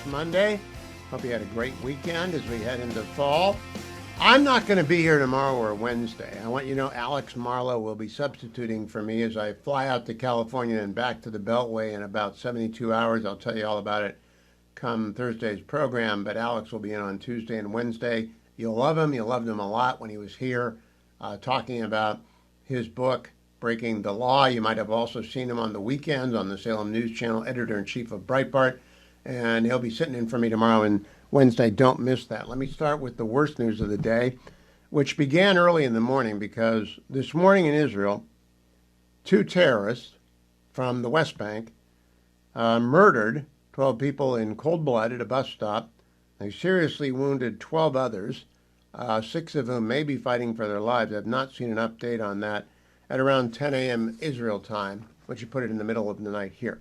Monday. Hope you had a great weekend as we head into fall. I'm not going to be here tomorrow or Wednesday. I want you to know Alex Marlowe will be substituting for me as I fly out to California and back to the Beltway in about 72 hours. I'll tell you all about it come Thursday's program, but Alex will be in on Tuesday and Wednesday. You'll love him. You loved him a lot when he was here talking about his book, Breaking the Law. You might have also seen him on the weekends on the Salem News Channel, editor-in-chief of Breitbart, and he'll be sitting in for me tomorrow and Wednesday. Don't miss that. Let me start with the worst news of the day, which began early in the morning because this morning in Israel, 2 terrorists from the West Bank murdered 12 people in cold blood at a bus stop. They seriously wounded 12 others, 6 of whom may be fighting for their lives. I've not seen an update on that. At around 10 a.m. Israel time, which you put it in the middle of the night here.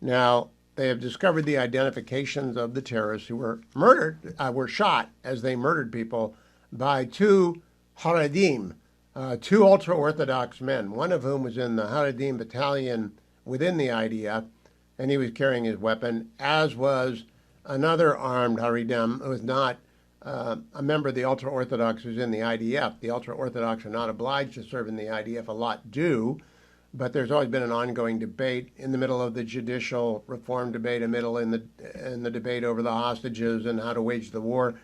Now, they have discovered the identifications of the terrorists who were murdered, were shot as they murdered people by 2 Haredim, 2 ultra-Orthodox men, one of whom was in the Haredim battalion within the IDF, and he was carrying his weapon, as was another armed Haredim who was not a member of the ultra-Orthodox who's in the IDF. The ultra-Orthodox are not obliged to serve in the IDF. A lot do, but there's always been an ongoing debate in the middle of the judicial reform debate, in the debate over the hostages and how to wage the war.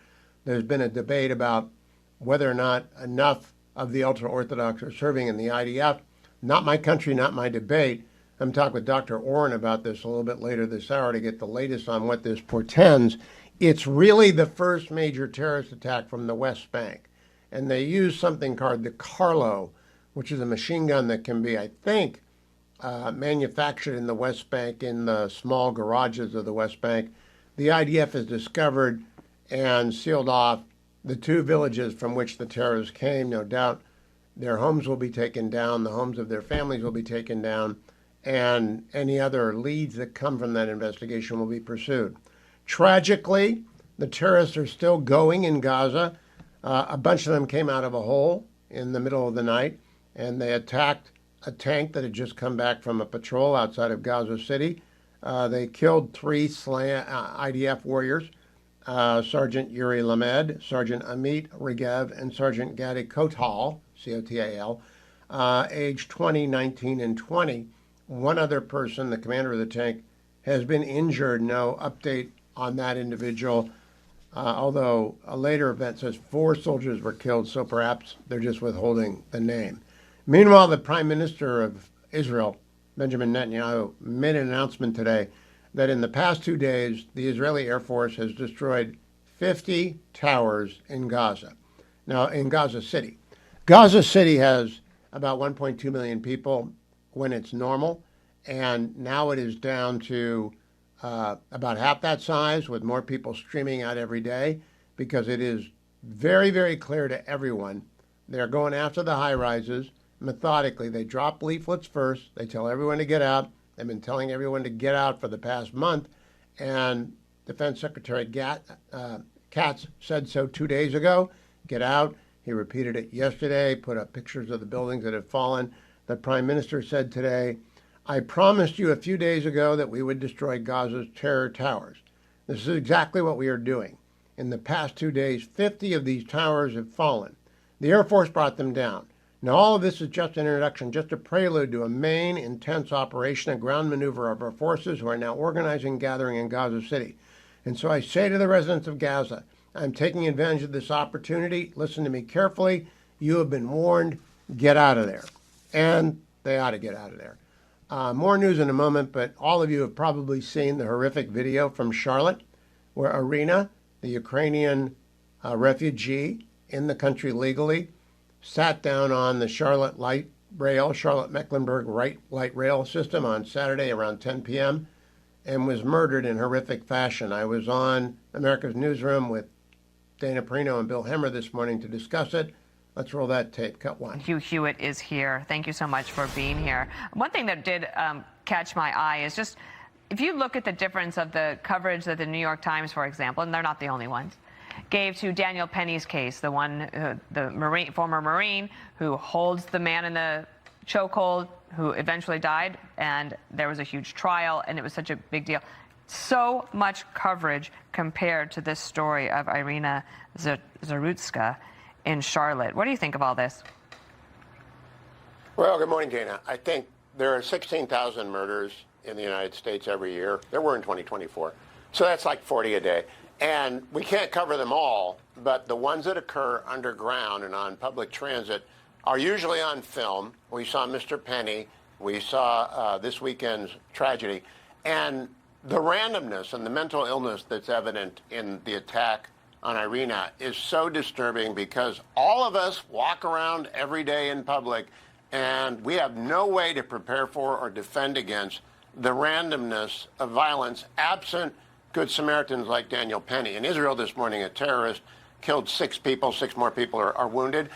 There's been a debate about whether or not enough of the ultra-Orthodox are serving in the IDF. Not my country, not my debate. I'm talking with Dr. Orrin about this a little bit later this hour to get the latest on what this portends. It's really the first major terrorist attack from the West Bank. And they use something called the Carlo, which is a machine gun that can be, I think, manufactured in the West Bank in the small garages of the West Bank. The IDF has discovered and sealed off the 2 villages from which the terrorists came. No doubt their homes will be taken down, the homes of their families will be taken down, and any other leads that come from that investigation will be pursued. Tragically, the terrorists are still going in Gaza. A bunch of them came out of a hole in the middle of the night, and they attacked a tank that had just come back from a patrol outside of Gaza City. They killed 3 IDF warriors, Sergeant Yuri Lamed, Sergeant Amit Regev, and Sergeant Gadi Kotal, C-O-T-A-L, aged 20, 19, and 20. One other person, the commander of the tank, has been injured. No update on that individual, although a later event says 4 soldiers were killed, so perhaps they're just withholding the name. Meanwhile, the Prime Minister of Israel, Benjamin Netanyahu, made an announcement today that in the past 2 days, the Israeli Air Force has destroyed 50 towers in Gaza. Now, in Gaza City. Gaza City has about 1.2 million people when it's normal, and now it is down to about half that size, with more people streaming out every day, because it is very, very clear to everyone they're going after the high-rises methodically. They drop leaflets first. They tell everyone to get out. They've been telling everyone to get out for the past month, and Defense Secretary Katz said so 2 days ago. Get out. He repeated it yesterday, put up pictures of the buildings that have fallen. The Prime Minister said today, I promised you a few days ago that we would destroy Gaza's terror towers. This is exactly what we are doing. In the past 2 days, 50 of these towers have fallen. The Air Force brought them down. Now, all of this is just an introduction, just a prelude to a main, intense operation, a ground maneuver of our forces who are now organizing, gathering in Gaza City. And so I say to the residents of Gaza, I'm taking advantage of this opportunity. Listen to me carefully. You have been warned. Get out of there. And they ought to get out of there. More news in a moment, but all of you have probably seen the horrific video from Charlotte, where Irina, the Ukrainian refugee in the country legally, sat down on the Charlotte Mecklenburg light rail system on Saturday around 10 p.m. and was murdered in horrific fashion. I was on America's Newsroom with Dana Perino and Bill Hemmer this morning to discuss it. Let's roll that tape. Cut 1. Hugh Hewitt is here. Thank you so much for being here. One thing that did catch my eye is just, if you look at the difference of the coverage that the New York Times, for example, and they're not the only ones, gave to Daniel Penny's case, the one, the former Marine who holds the man in the chokehold, who eventually died, and there was a huge trial, and it was such a big deal. So much coverage compared to this story of Irina Zarutska in Charlotte. What do you think of all this? Well, good morning, Dana. I think there are 16,000 murders in the United States every year. There were in 2024. So that's like 40 a day. And we can't cover them all, but the ones that occur underground and on public transit are usually on film. We saw Mr. Penny. We saw this weekend's tragedy. And the randomness and the mental illness that's evident in the attack on Irina is so disturbing because all of us walk around every day in public and we have no way to prepare for or defend against the randomness of violence absent Good Samaritans like Daniel Penny. In Israel this morning, a terrorist killed 6 people. 6 more people are wounded.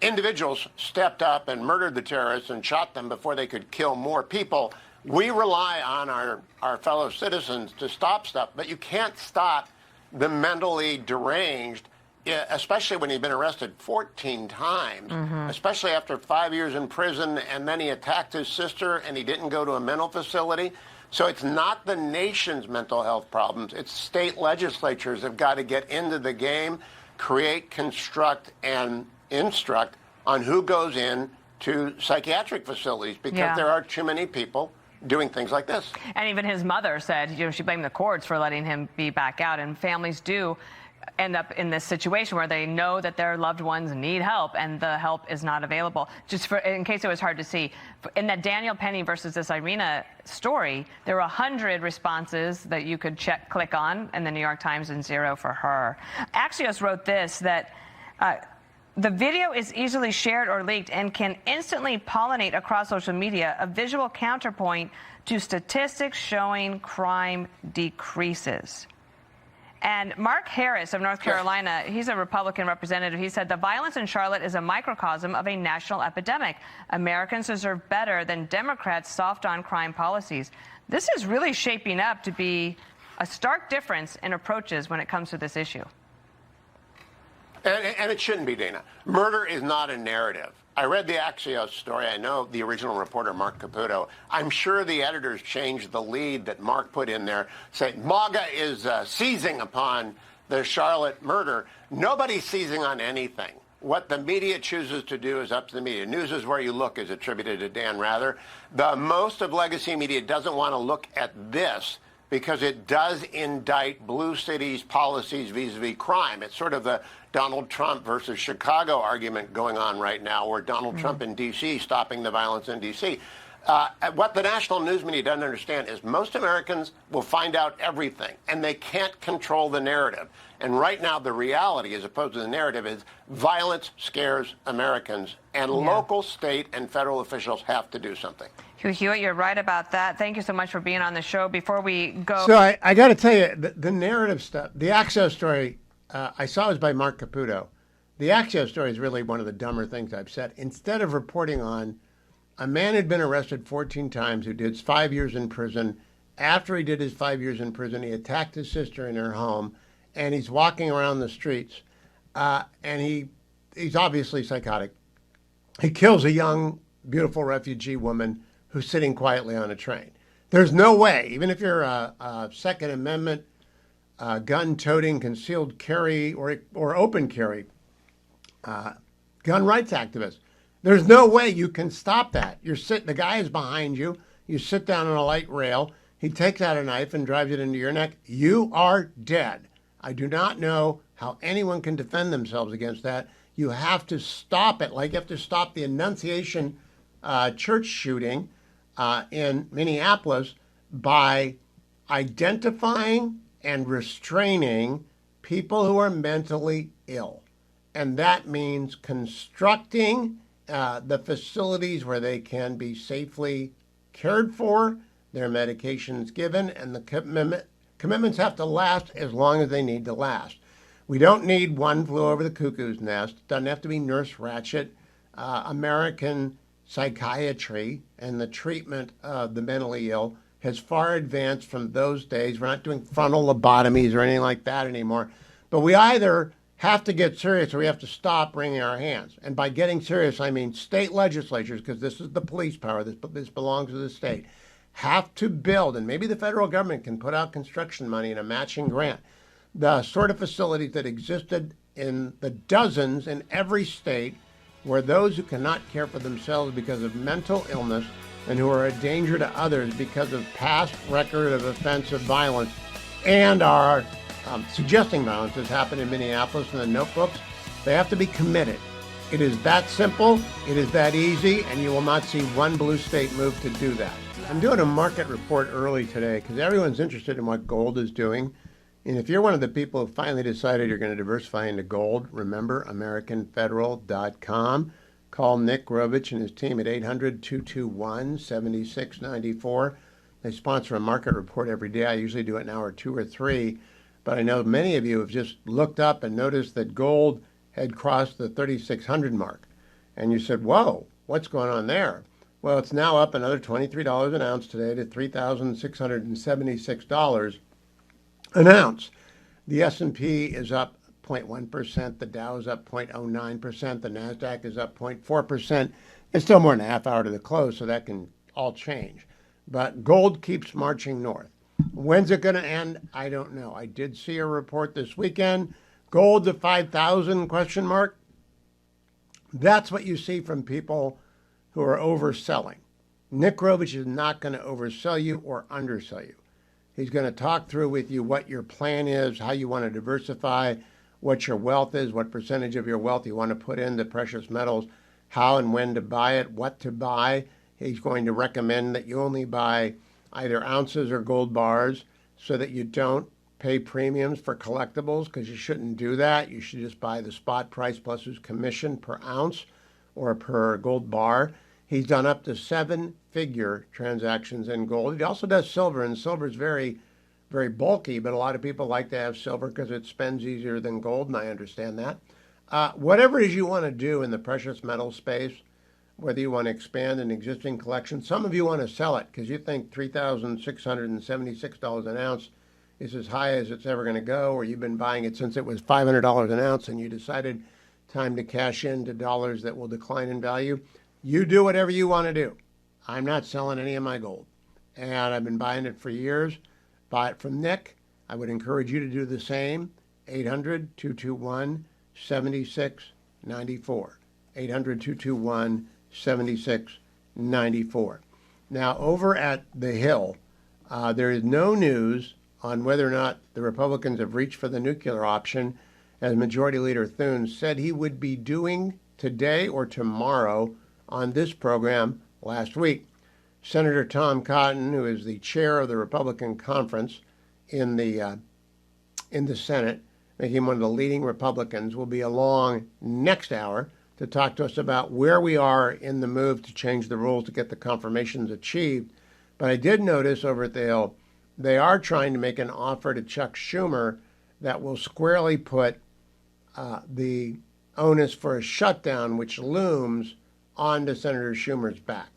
Individuals stepped up and murdered the terrorists and shot them before they could kill more people. We rely on our fellow citizens to stop stuff, but you can't stop the mentally deranged, especially when he'd been arrested 14 times, especially after 5 years in prison, and then he attacked his sister and he didn't go to a mental facility. So it's not the nation's mental health problems. It's state legislatures have got to get into the game, create, construct, and instruct on who goes in to psychiatric facilities because there are too many people doing things like this. And even his mother said, she blamed the courts for letting him be back out. And families do end up in this situation where they know that their loved ones need help and the help is not available. Just in case it was hard to see, in that Daniel Penny versus this Irina story, there were 100 responses that you could click on in the New York Times and 0 for her. Axios wrote this, that the video is easily shared or leaked and can instantly pollinate across social media, a visual counterpoint to statistics showing crime decreases. And Mark Harris of North Carolina, he's a Republican representative. He said the violence in Charlotte is a microcosm of a national epidemic. Americans deserve better than Democrats' soft on crime policies. This is really shaping up to be a stark difference in approaches when it comes to this issue. And it shouldn't be, Dana. Murder is not a narrative. I read the Axios story. I know the original reporter, Mark Caputo. I'm sure the editors changed the lead that Mark put in there, saying MAGA is seizing upon the Charlotte murder. Nobody's seizing on anything. What the media chooses to do is up to the media. News is where you look is attributed to Dan Rather. The most of legacy media doesn't want to look at this because it does indict blue cities' policies vis-a-vis crime. It's sort of the Donald Trump versus Chicago argument going on right now, where Donald Trump in D.C. stopping the violence in D.C. What the national news media doesn't understand is most Americans will find out everything, and they can't control the narrative. And right now, the reality, as opposed to the narrative, is violence scares Americans, and local, state, and federal officials have to do something. Hugh Hewitt, you're right about that. Thank you so much for being on the show. Before we go... So I got to tell you, the narrative stuff, the Axios story, I saw was by Mark Caputo. The Axios story is really one of the dumber things I've said. Instead of reporting on a man who'd been arrested 14 times, who did 5 years in prison. After he did his 5 years in prison, he attacked his sister in her home, and he's walking around the streets, and he's obviously psychotic. He kills a young, beautiful refugee woman who's sitting quietly on a train. There's no way, even if you're a Second Amendment, gun-toting, concealed carry, or open carry gun rights activist, there's no way you can stop that. The guy is behind you. You sit down on a light rail. He takes out a knife and drives it into your neck. You are dead. I do not know how anyone can defend themselves against that. You have to stop it. Like you have to stop the Annunciation church shooting in Minneapolis by identifying and restraining people who are mentally ill. And that means constructing the facilities where they can be safely cared for, their medications given, and the commitments have to last as long as they need to last. We don't need One Flew Over the Cuckoo's Nest. It doesn't have to be Nurse Ratched. American psychiatry and the treatment of the mentally ill has far advanced from those days. We're not doing frontal lobotomies or anything like that anymore. But we either have to get serious or we have to stop wringing our hands. And by getting serious, I mean state legislatures, because this is the police power. This belongs to the state. have to build, and maybe the federal government can put out construction money in a matching grant, the sort of facilities that existed in the dozens in every state where those who cannot care for themselves because of mental illness and who are a danger to others because of past record of offensive violence and are suggesting violence has happened in Minneapolis in the notebooks, they have to be committed. It is that simple, it is that easy, and you will not see one blue state move to do that. I'm doing a market report early today because everyone's interested in what gold is doing. And if you're one of the people who finally decided you're going to diversify into gold, remember AmericanFederal.com. Call Nick Grovich and his team at 800-221-7694. They sponsor a market report every day. I usually do it an hour, 2 or 3. But I know many of you have just looked up and noticed that gold had crossed the 3,600 mark. And you said, whoa, what's going on there? Well, it's now up another $23 an ounce today to $3,676 an ounce. The S&P is up 0.1%, the Dow is up 0.09%, the NASDAQ is up 0.4%. It's still more than a half hour to the close, so that can all change. But gold keeps marching north. When's it going to end? I don't know. I did see a report this weekend. Gold to 5,000 question mark. That's what you see from people who are overselling. Nick Grovich is not going to oversell you or undersell you. He's going to talk through with you what your plan is, how you want to diversify, what your wealth is, what percentage of your wealth you want to put into precious metals, how and when to buy it, what to buy. He's going to recommend that you only buy either ounces or gold bars so that you don't pay premiums for collectibles, because you shouldn't do that. You should just buy the spot price plus his commission per ounce or per gold bar. He's done up to 7-figure transactions in gold. He also does silver, and silver is very, very bulky, but a lot of people like to have silver because it spends easier than gold, and I understand that. Whatever it is you want to do in the precious metal space, whether you want to expand an existing collection, some of you want to sell it because you think $3,676 an ounce is as high as it's ever going to go, or you've been buying it since it was $500 an ounce and you decided time to cash into dollars that will decline in value. You do whatever you want to do. I'm not selling any of my gold, and I've been buying it for years. Buy it from Nick. I would encourage you to do the same. 800-221-7694. 800-221-7694. Now, over at the Hill, there is no news on whether or not the Republicans have reached for the nuclear option, as Majority Leader Thune said he would be doing today or tomorrow on this program last week. Senator Tom Cotton, who is the chair of the Republican conference in the Senate, making him one of the leading Republicans, will be along next hour to talk to us about where we are in the move to change the rules to get the confirmations achieved. But I did notice over at the Hill, they are trying to make an offer to Chuck Schumer that will squarely put the onus for a shutdown, which looms, onto Senator Schumer's back.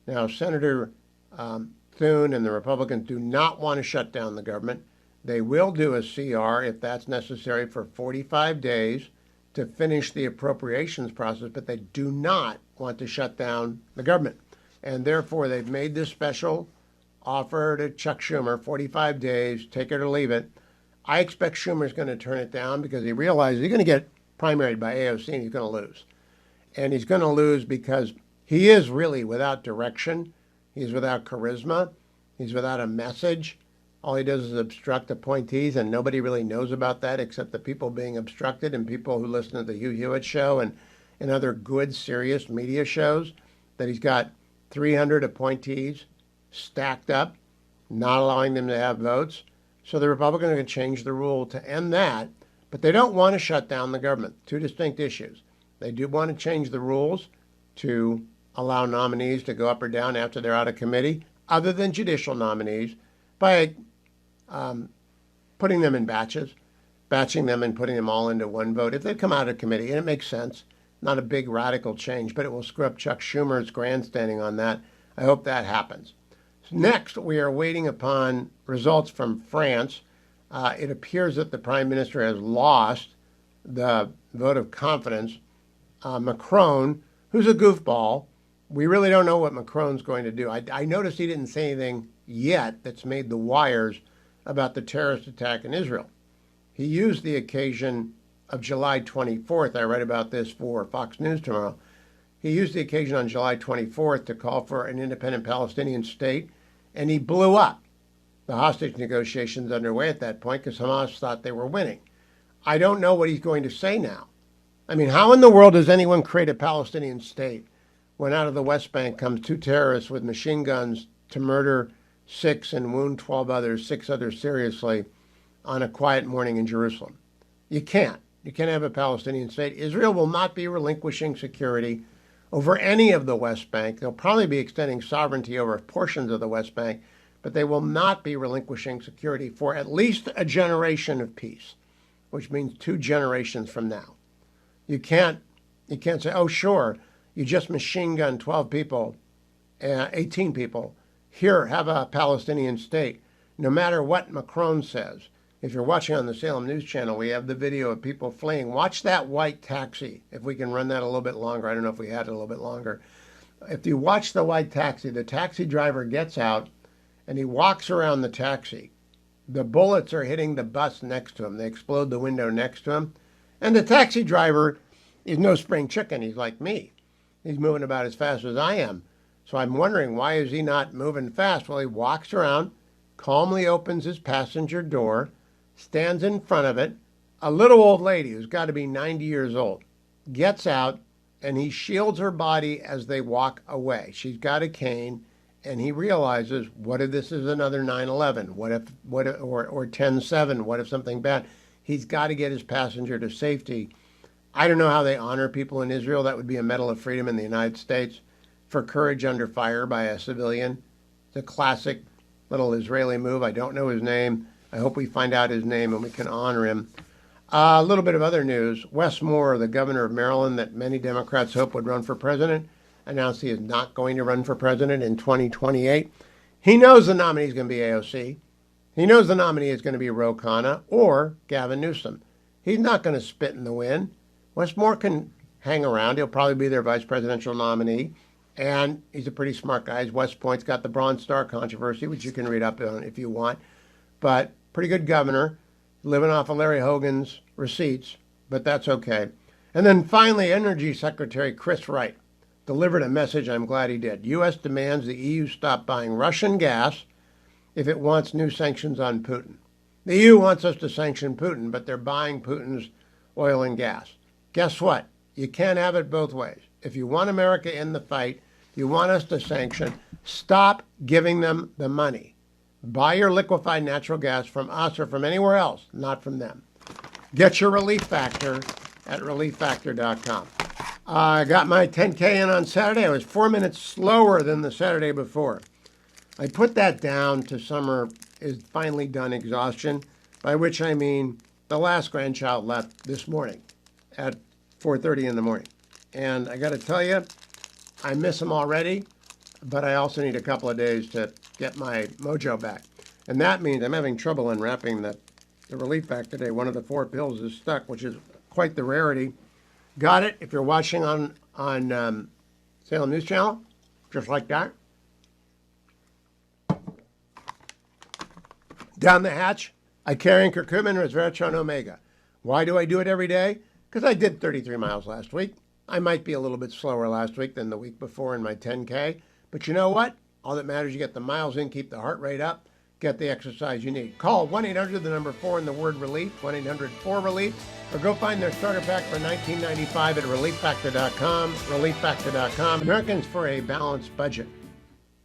Now, Senator Thune and the Republicans do not want to shut down the government. They will do a CR if that's necessary for 45 days to finish the appropriations process, but they do not want to shut down the government. And therefore, they've made this special offer to Chuck Schumer, 45 days, take it or leave it. I expect Schumer's going to turn it down because he realizes he's going to get primaried by AOC and he's going to lose. And he's going to lose because he is really without direction. He's without charisma. He's without a message. All he does is obstruct appointees, and nobody really knows about that except the people being obstructed and people who listen to the Hugh Hewitt show and other good, serious media shows, that he's got 300 appointees stacked up, not allowing them to have votes. So the Republicans are going to change the rule to end that, but they don't want to shut down the government. Two distinct issues. They do want to change the rules to allow nominees to go up or down after they're out of committee, other than judicial nominees, by putting them in batching them and putting them all into one vote. If they come out of committee, and it makes sense, not a big radical change, but it will screw up Chuck Schumer's grandstanding on that. I hope that happens. So next, we are waiting upon results from France. It appears that the Prime Minister has lost the vote of confidence. Macron, who's a goofball, we really don't know what Macron's going to do. I noticed he didn't say anything yet that's made the wires about the terrorist attack in Israel. He used the occasion of July 24th. I read about this for Fox News tomorrow. He used the occasion on July 24th to call for an independent Palestinian state, and he blew up the hostage negotiations underway at that point because Hamas thought they were winning. I don't know what he's going to say now. I mean, how in the world does anyone create a Palestinian state when out of the West Bank comes 2 terrorists with machine guns to murder 6 and wound 12 others, 6 others seriously, on a quiet morning in Jerusalem? You can't. You can't have a Palestinian state. Israel will not be relinquishing security over any of the West Bank. They'll probably be extending sovereignty over portions of the West Bank, but they will not be relinquishing security for at least a generation of peace, which means 2 generations from now. You can't say, oh, sure, you just machine gunned 12 people, 18 people. Here, have a Palestinian state. No matter what Macron says. If you're watching on the Salem News Channel, we have the video of people fleeing. Watch that white taxi, if we can run that a little bit longer. I don't know if we had it a little bit longer. If you watch the white taxi, the taxi driver gets out and he walks around the taxi. The bullets are hitting the bus next to him. They explode the window next to him. And the taxi driver is no spring chicken. He's like me. He's moving about as fast as I am. So I'm wondering, why is he not moving fast? Well, he walks around, calmly opens his passenger door, stands in front of it. A little old lady who's got to be 90 years old gets out, and he shields her body as they walk away. She's got a cane, and he realizes, what if this is another 9/11? Or 10/7? What if something bad? He's got to get his passenger to safety. I don't know how they honor people in Israel. That would be a Medal of Freedom in the United States for courage under fire by a civilian. It's a classic little Israeli move. I don't know his name. I hope we find out his name and we can honor him. A little bit of other news. Wes Moore, the governor of Maryland that many Democrats hope would run for president, announced he is not going to run for president in 2028. He knows the nominee is going to be AOC. He knows the nominee is going to be Ro Khanna or Gavin Newsom. He's not going to spit in the wind. Wes Moore can hang around. He'll probably be their vice presidential nominee. And he's a pretty smart guy. His West Point's got the Bronze Star controversy, which you can read up on if you want. But pretty good governor, living off of Larry Hogan's receipts, but that's okay. And then finally, Energy Secretary Chris Wright delivered a message I'm glad he did. U.S. demands the EU stop buying Russian gas if it wants new sanctions on Putin. The EU wants us to sanction Putin, but they're buying Putin's oil and gas. Guess what? You can't have it both ways. If you want America in the fight, you want us to sanction, stop giving them the money. Buy your liquefied natural gas from us or from anywhere else, not from them. Get your Relief Factor at relieffactor.com. I got my 10K in on Saturday. I was 4 minutes slower than the Saturday before. I put that down to summer is finally done exhaustion, by which I mean the last grandchild left this morning at 4:30 in the morning. And I got to tell you, I miss him already, but I also need a couple of days to get my mojo back. And that means I'm having trouble unwrapping the Relief Pack today. One of the 4 pills is stuck, which is quite the rarity. Got it? If you're watching on Salem News Channel, just like that. Down the hatch, I carry curcumin, resveratrol, omega. Why do I do it every day? Because I did 33 miles last week. I might be a little bit slower last week than the week before in my 10K. But you know what? All that matters is you get the miles in, keep the heart rate up, get the exercise you need. Call 1-800, the number 4 and the word relief, 1-800-4RELIEF, or go find their starter pack for $19.95 at relieffactor.com, relieffactor.com. Americans for a Balanced Budget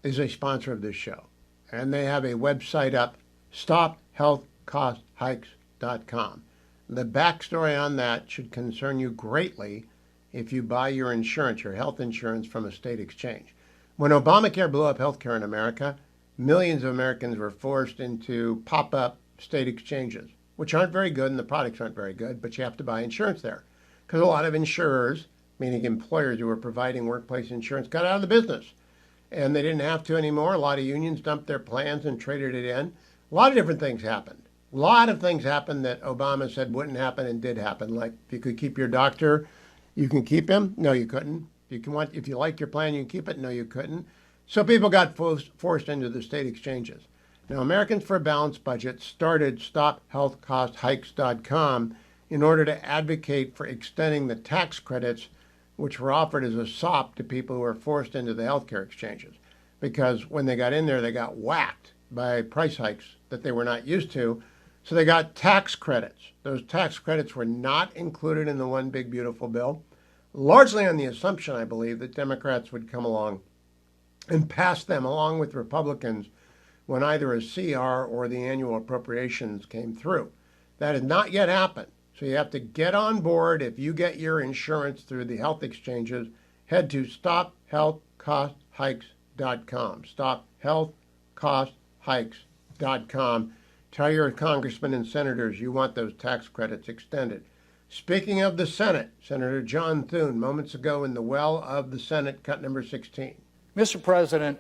is a sponsor of this show. And they have a website up, stophealthcosthikes.com. The backstory on that should concern you greatly if you buy your insurance, your health insurance, from a state exchange. When Obamacare blew up healthcare in America, millions of Americans were forced into pop-up state exchanges, which aren't very good and the products aren't very good, but you have to buy insurance there. Because a lot of insurers, meaning employers who were providing workplace insurance, got out of the business. And they didn't have to anymore. A lot of unions dumped their plans and traded it in. A lot of different things happened. A lot of things happened that Obama said wouldn't happen and did happen. Like if you could keep your doctor, you can keep him. No, you couldn't. If you like your plan, you can keep it. No, you couldn't. So people got forced into the state exchanges. Now, Americans for a Balanced Budget started StopHealthCostHikes.com in order to advocate for extending the tax credits which were offered as a sop to people who were forced into the healthcare exchanges. Because when they got in there, they got whacked by price hikes that they were not used to. So they got tax credits. Those tax credits were not included in the one big beautiful bill, largely on the assumption, I believe, that Democrats would come along and pass them along with Republicans when either a CR or the annual appropriations came through. That has not yet happened. So you have to get on board. If you get your insurance through the health exchanges, head to StopHealthCostHikes.com. StopHealthCostHikes.com. Tell your congressmen and senators you want those tax credits extended. Speaking of the Senate, Senator John Thune, moments ago in the well of the Senate, cut number 16. Mr. President,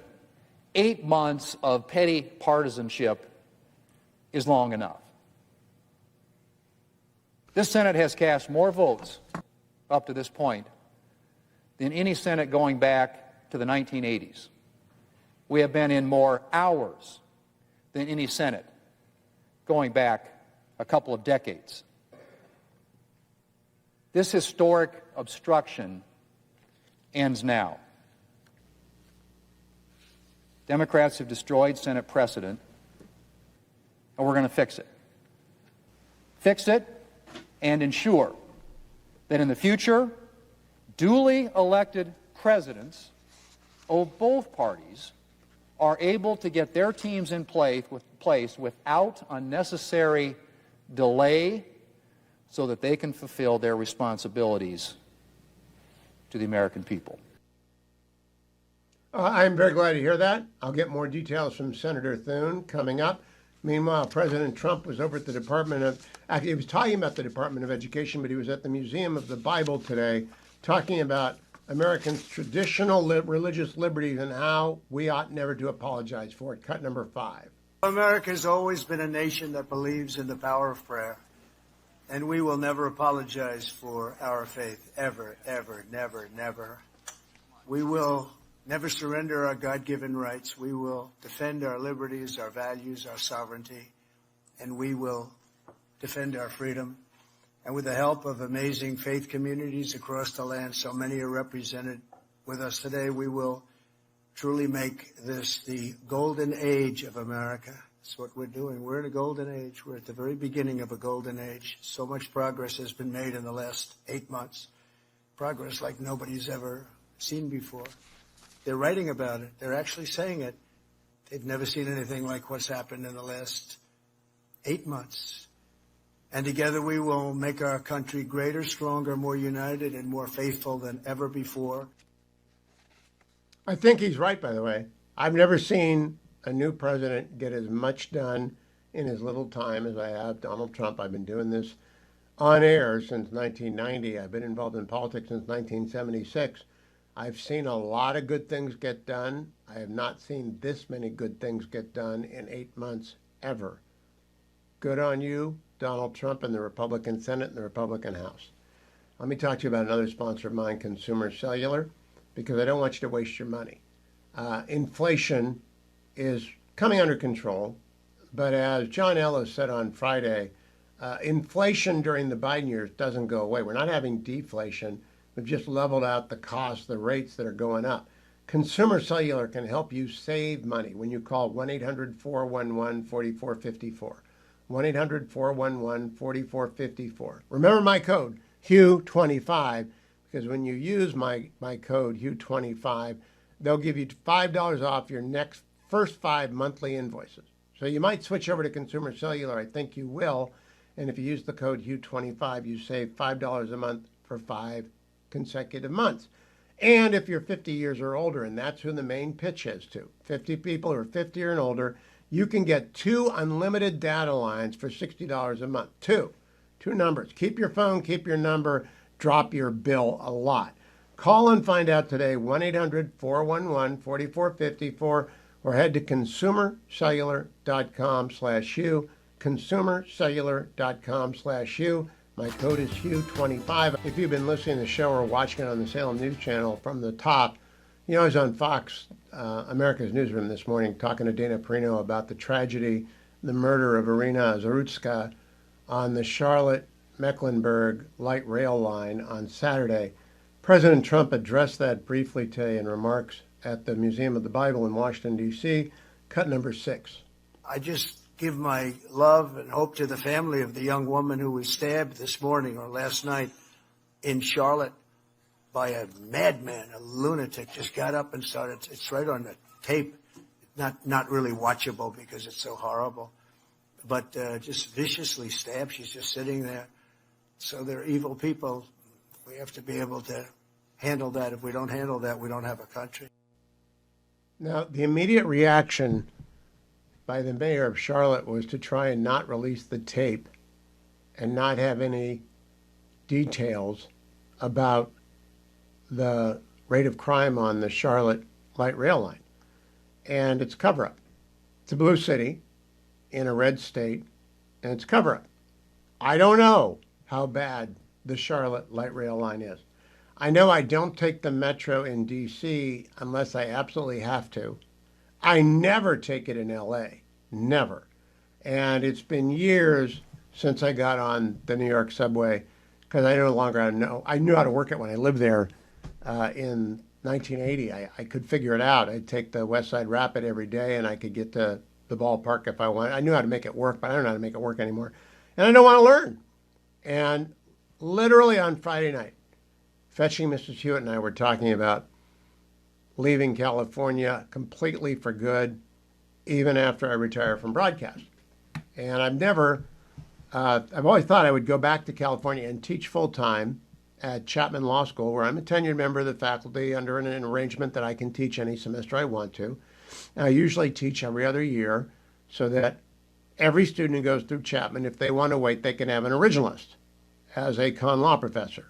8 months of petty partisanship is long enough. This Senate has cast more votes up to this point than any Senate going back to the 1980s. We have been in more hours than any Senate going back a couple of decades. This historic obstruction ends now. Democrats have destroyed Senate precedent, and we're going to fix it. Fix it and ensure that in the future, duly elected presidents of both parties are able to get their teams in place without unnecessary delay so that they can fulfill their responsibilities to the American people. I'm very glad to hear that. I'll get more details from Senator Thune coming up. Meanwhile, President Trump was over at the actually he was talking about the Department of Education, but he was at the Museum of the Bible today talking about Americans' traditional religious liberties and how we ought never to apologize for it. Cut number 5. America has always been a nation that believes in the power of prayer, and we will never apologize for our faith, ever, ever, never, never. We will never surrender our God-given rights. We will defend our liberties, our values, our sovereignty, and we will defend our freedom. And with the help of amazing faith communities across the land, so many are represented with us today, we will truly make this the golden age of America. That's what we're doing. We're in a golden age. We're at the very beginning of a golden age. So much progress has been made in the last 8 months. Progress like nobody's ever seen before. They're writing about it. They're actually saying it. They've never seen anything like what's happened in the last 8 months. And together we will make our country greater, stronger, more united, and more faithful than ever before. I think he's right, by the way. I've never seen a new president get as much done in as little time as I have Donald Trump. I've been doing this on air since 1990. I've been involved in politics since 1976. I've seen a lot of good things get done. I have not seen this many good things get done in 8 months ever. Good on you, Donald Trump, and the Republican Senate and the Republican House. Let me talk to you about another sponsor of mine, Consumer Cellular, because I don't want you to waste your money. Inflation is coming under control, but as John Ellis said on Friday, inflation during the Biden years doesn't go away. We're not having deflation. We've just leveled out the costs, the rates that are going up. Consumer Cellular can help you save money when you call 1-800-411-4454. 1-800-411-4454. Remember my code, Hugh25, because when you use my code, Hugh25, they'll give you $5 off your first 5 monthly invoices. So you might switch over to Consumer Cellular. I think you will. And if you use the code Hugh25, you save $5 a month for 5 consecutive months. And if you're 50 years or older, and that's who the main pitch is to, 50 people who are 50 or older, you can get 2 unlimited data lines for $60 a month. Two numbers. Keep your phone, keep your number, drop your bill a lot. Call and find out today, 1-800-411-4454, or head to consumercellular.com/Hugh, consumercellular.com/Hugh, My code is Hugh25. If you've been listening to the show or watching it on the Salem News Channel from the top, you know, I was on Fox, America's Newsroom this morning talking to Dana Perino about the tragedy, the murder of Irina Zarutska on the Charlotte-Mecklenburg light rail line on Saturday. President Trump addressed that briefly today in remarks at the Museum of the Bible in Washington, D.C., cut number 6. I just give my love and hope to the family of the young woman who was stabbed this morning or last night in Charlotte by a madman, a lunatic. Just got up and started. It's right on the tape. Not really watchable because it's so horrible, but just viciously stabbed. She's just sitting there. So they're evil people. We have to be able to handle that. If we don't handle that, we don't have a country. Now, the immediate reaction by the mayor of Charlotte was to try and not release the tape and not have any details about the rate of crime on the Charlotte light rail line. And it's cover-up. It's a blue city in a red state, and it's cover-up. I don't know how bad the Charlotte light rail line is. I know I don't take the metro in D.C. unless I absolutely have to. I never take it in L.A., never. And it's been years since I got on the New York subway because I no longer know. I knew how to work it when I lived there in 1980. I could figure it out. I'd take the West Side Rapid every day and I could get to the ballpark if I wanted. I knew how to make it work, but I don't know how to make it work anymore. And I don't want to learn. And literally on Friday night, Fetching Mrs. Hewitt and I were talking about leaving California completely for good, even after I retire from broadcast. And I've always thought I would go back to California and teach full-time at Chapman Law School, where I'm a tenured member of the faculty under an arrangement that I can teach any semester I want to. And I usually teach every other year so that every student who goes through Chapman, if they want to wait, they can have an originalist as a con law professor.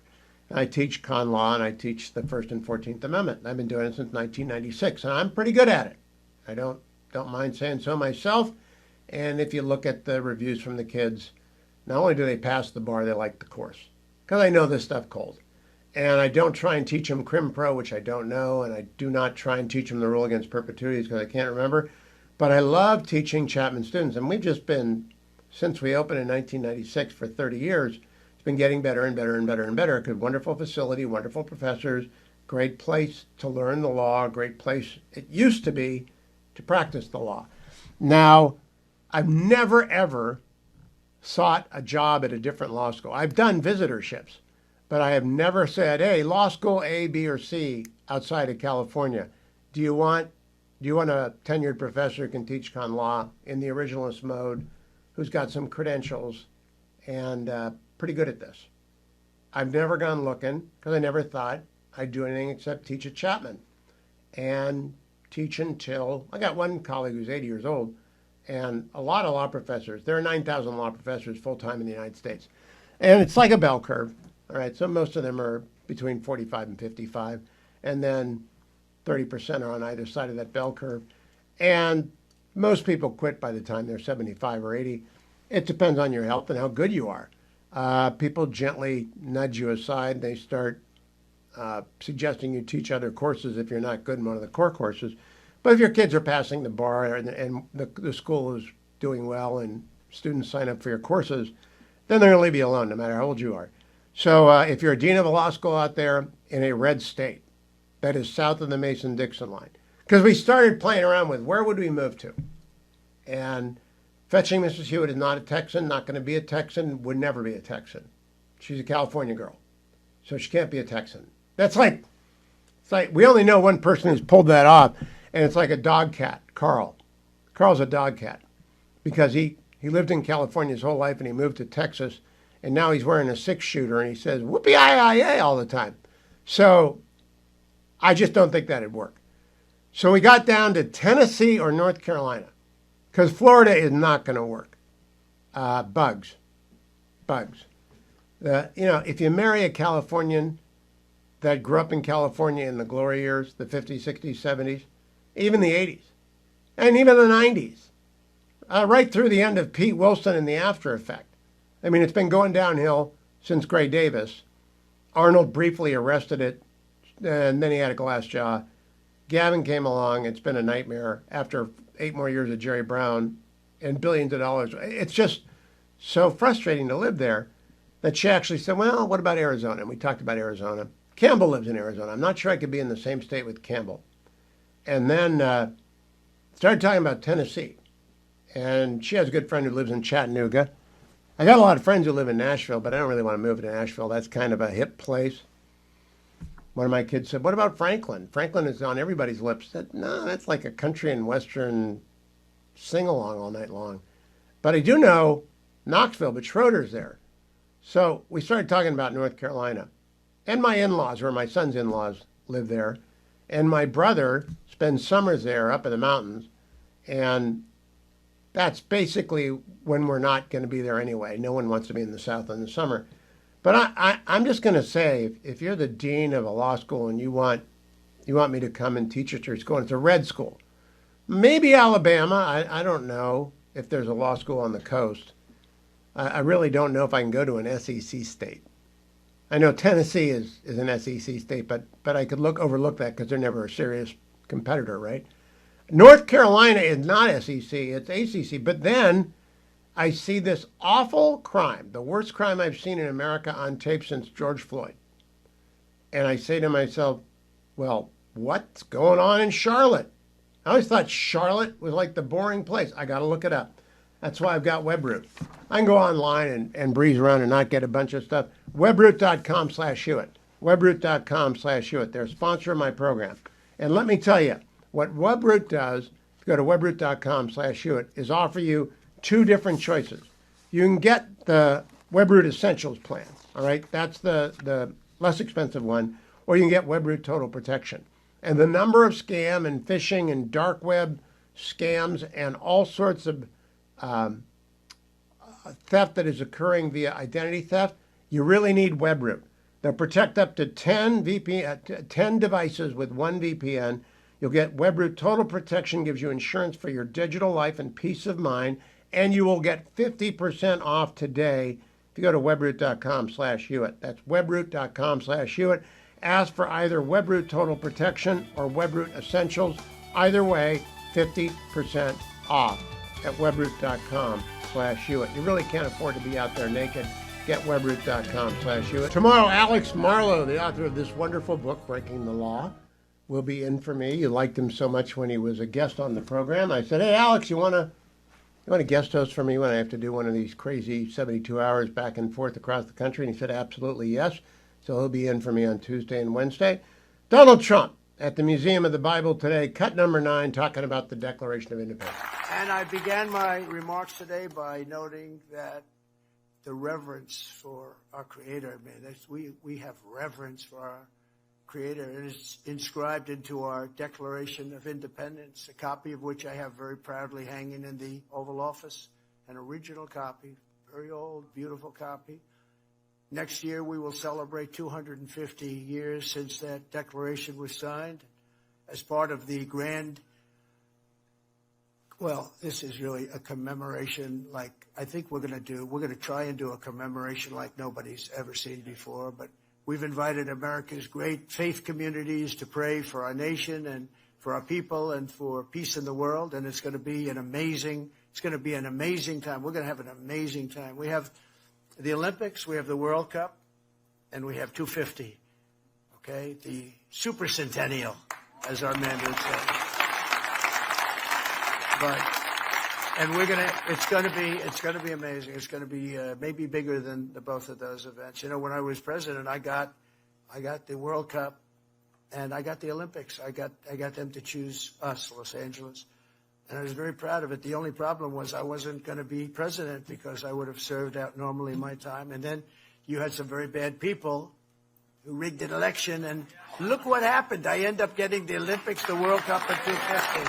And I teach con law and I teach the First and 14th Amendment. I've been doing it since 1996, and I'm pretty good at it. I don't mind saying so myself. And if you look at the reviews from the kids, not only do they pass the bar, they like the course. Because I know this stuff cold. And I don't try and teach them Crim Pro, which I don't know, and I do not try and teach them the rule against perpetuities because I can't remember. But I love teaching Chapman students, and we've just been, since we opened in 1996 for 30 years, it's been getting better and better and better and better. Because wonderful facility, wonderful professors, great place to learn the law, great place it used to be to practice the law. Now, I've never, ever sought a job at a different law school. I've done visitorships, but I have never said, hey, law school A, B, or C outside of California, do you want a tenured professor who can teach con law in the originalist mode, who's got some credentials and pretty good at this? I've never gone looking because I never thought I'd do anything except teach at Chapman and teach until, I got one colleague who's 80 years old, and a lot of law professors. There are 9,000 law professors full-time in the United States. And it's like a bell curve, all right? So most of them are between 45 and 55, and then 30% are on either side of that bell curve. And most people quit by the time they're 75 or 80. It depends on your health and how good you are. People gently nudge you aside. They start suggesting you teach other courses if you're not good in one of the core courses. But if your kids are passing the bar and the school is doing well and students sign up for your courses, then they're going to leave you alone no matter how old you are. So if you're a dean of a law school out there in a red state that is south of the Mason-Dixon line, because we started playing around with where would we move to? And Fetching Mrs. Hewitt is not a Texan, not going to be a Texan, would never be a Texan. She's a California girl, so she can't be a Texan. It's like we only know one person who's pulled that off. And it's like a dog cat, Carl. Carl's a dog cat because he lived in California his whole life and he moved to Texas and now he's wearing a 6-shooter and he says, whoopee-I-I-A all the time. So I just don't think that'd work. So we got down to Tennessee or North Carolina because Florida is not going to work. Bugs. If you marry a Californian that grew up in California in the glory years, the 50s, 60s, 70s, even the 80s, and even the 90s, right through the end of Pete Wilson and the After Effect. I mean, it's been going downhill since Gray Davis. Arnold briefly arrested it, and then he had a glass jaw. Gavin came along. It's been a nightmare after 8 more years of Jerry Brown and billions of dollars. It's just so frustrating to live there that she actually said, well, what about Arizona? And we talked about Arizona. Campbell lives in Arizona. I'm not sure I could be in the same state with Campbell. And then started talking about Tennessee. And she has a good friend who lives in Chattanooga. I got a lot of friends who live in Nashville, but I don't really want to move to Nashville. That's kind of a hip place. One of my kids said, what about Franklin? Franklin is on everybody's lips. I said, no, that's like a country and western sing-along all night long. But I do know Knoxville, but Schroeder's there. So we started talking about North Carolina. And my in-laws, or my son's in-laws, live there. And my brother spends summers there up in the mountains. And that's basically when we're not going to be there anyway. No one wants to be in the South in the summer. But I'm just going to say, if you're the dean of a law school and you want me to come and teach at your school, and it's a red school, maybe Alabama. I don't know if there's a law school on the coast. I really don't know if I can go to an SEC state. I know Tennessee is an SEC state, but I could overlook that because they're never a serious competitor, right? North Carolina is not SEC, it's ACC. But then I see this awful crime, the worst crime I've seen in America on tape since George Floyd. And I say to myself, well, what's going on in Charlotte? I always thought Charlotte was like the boring place. I got to look it up. That's why I've got WebRoot. I can go online and breeze around and not get a bunch of stuff. WebRoot.com/Hewitt. WebRoot.com/Hewitt. They're a sponsor of my program. And let me tell you, what WebRoot does, if you go to WebRoot.com/Hewitt, is offer you 2 different choices. You can get the WebRoot Essentials plan, all right? That's the less expensive one. Or you can get WebRoot Total Protection. And the number of scam and phishing and dark web scams and all sorts of theft that is occurring via identity theft, you really need WebRoot. They'll protect up to 10 devices with 1 VPN. You'll get WebRoot Total Protection, gives you insurance for your digital life and peace of mind, and you will get 50% off today if you go to WebRoot.com/Hewitt. That's WebRoot.com/Hewitt. Ask for either WebRoot Total Protection or WebRoot Essentials. Either way, 50% off at WebRoot.com/Hewitt. You really can't afford to be out there naked. Get WebRoot.com/Hewitt. Tomorrow, Alex Marlowe, the author of this wonderful book, Breaking the Law, will be in for me. You liked him so much when he was a guest on the program. I said, hey, Alex, you want to guest host for me when I have to do one of these crazy 72 hours back and forth across the country? And he said, absolutely, yes. So he'll be in for me on Tuesday and Wednesday. Donald Trump at the Museum of the Bible today, cut number 9, talking about the Declaration of Independence. And I began my remarks today by noting that the reverence for our Creator, man, we have reverence for our Creator. It is inscribed into our Declaration of Independence, a copy of which I have very proudly hanging in the Oval Office, an original copy, very old, beautiful copy. Next year, we will celebrate 250 years since that declaration was signed as part of the grand, well, this is really a commemoration like I think we're going to try and do a commemoration like nobody's ever seen before. But we've invited America's great faith communities to pray for our nation and for our people and for peace in the world. And it's going to be an amazing time. We're going to have an amazing time. We have the Olympics, we have the World Cup, and we have 250, okay? The super centennial, as our man would say. It's going to be amazing. It's going to be maybe bigger than both of those events. You know, when I was president, I got the World Cup, and I got the Olympics. I got them to choose us, Los Angeles. And I was very proud of it. The only problem was I wasn't going to be president because I would have served out normally my time. And then you had some very bad people who rigged an election. And look what happened. I end up getting the Olympics, the World Cup, and 250.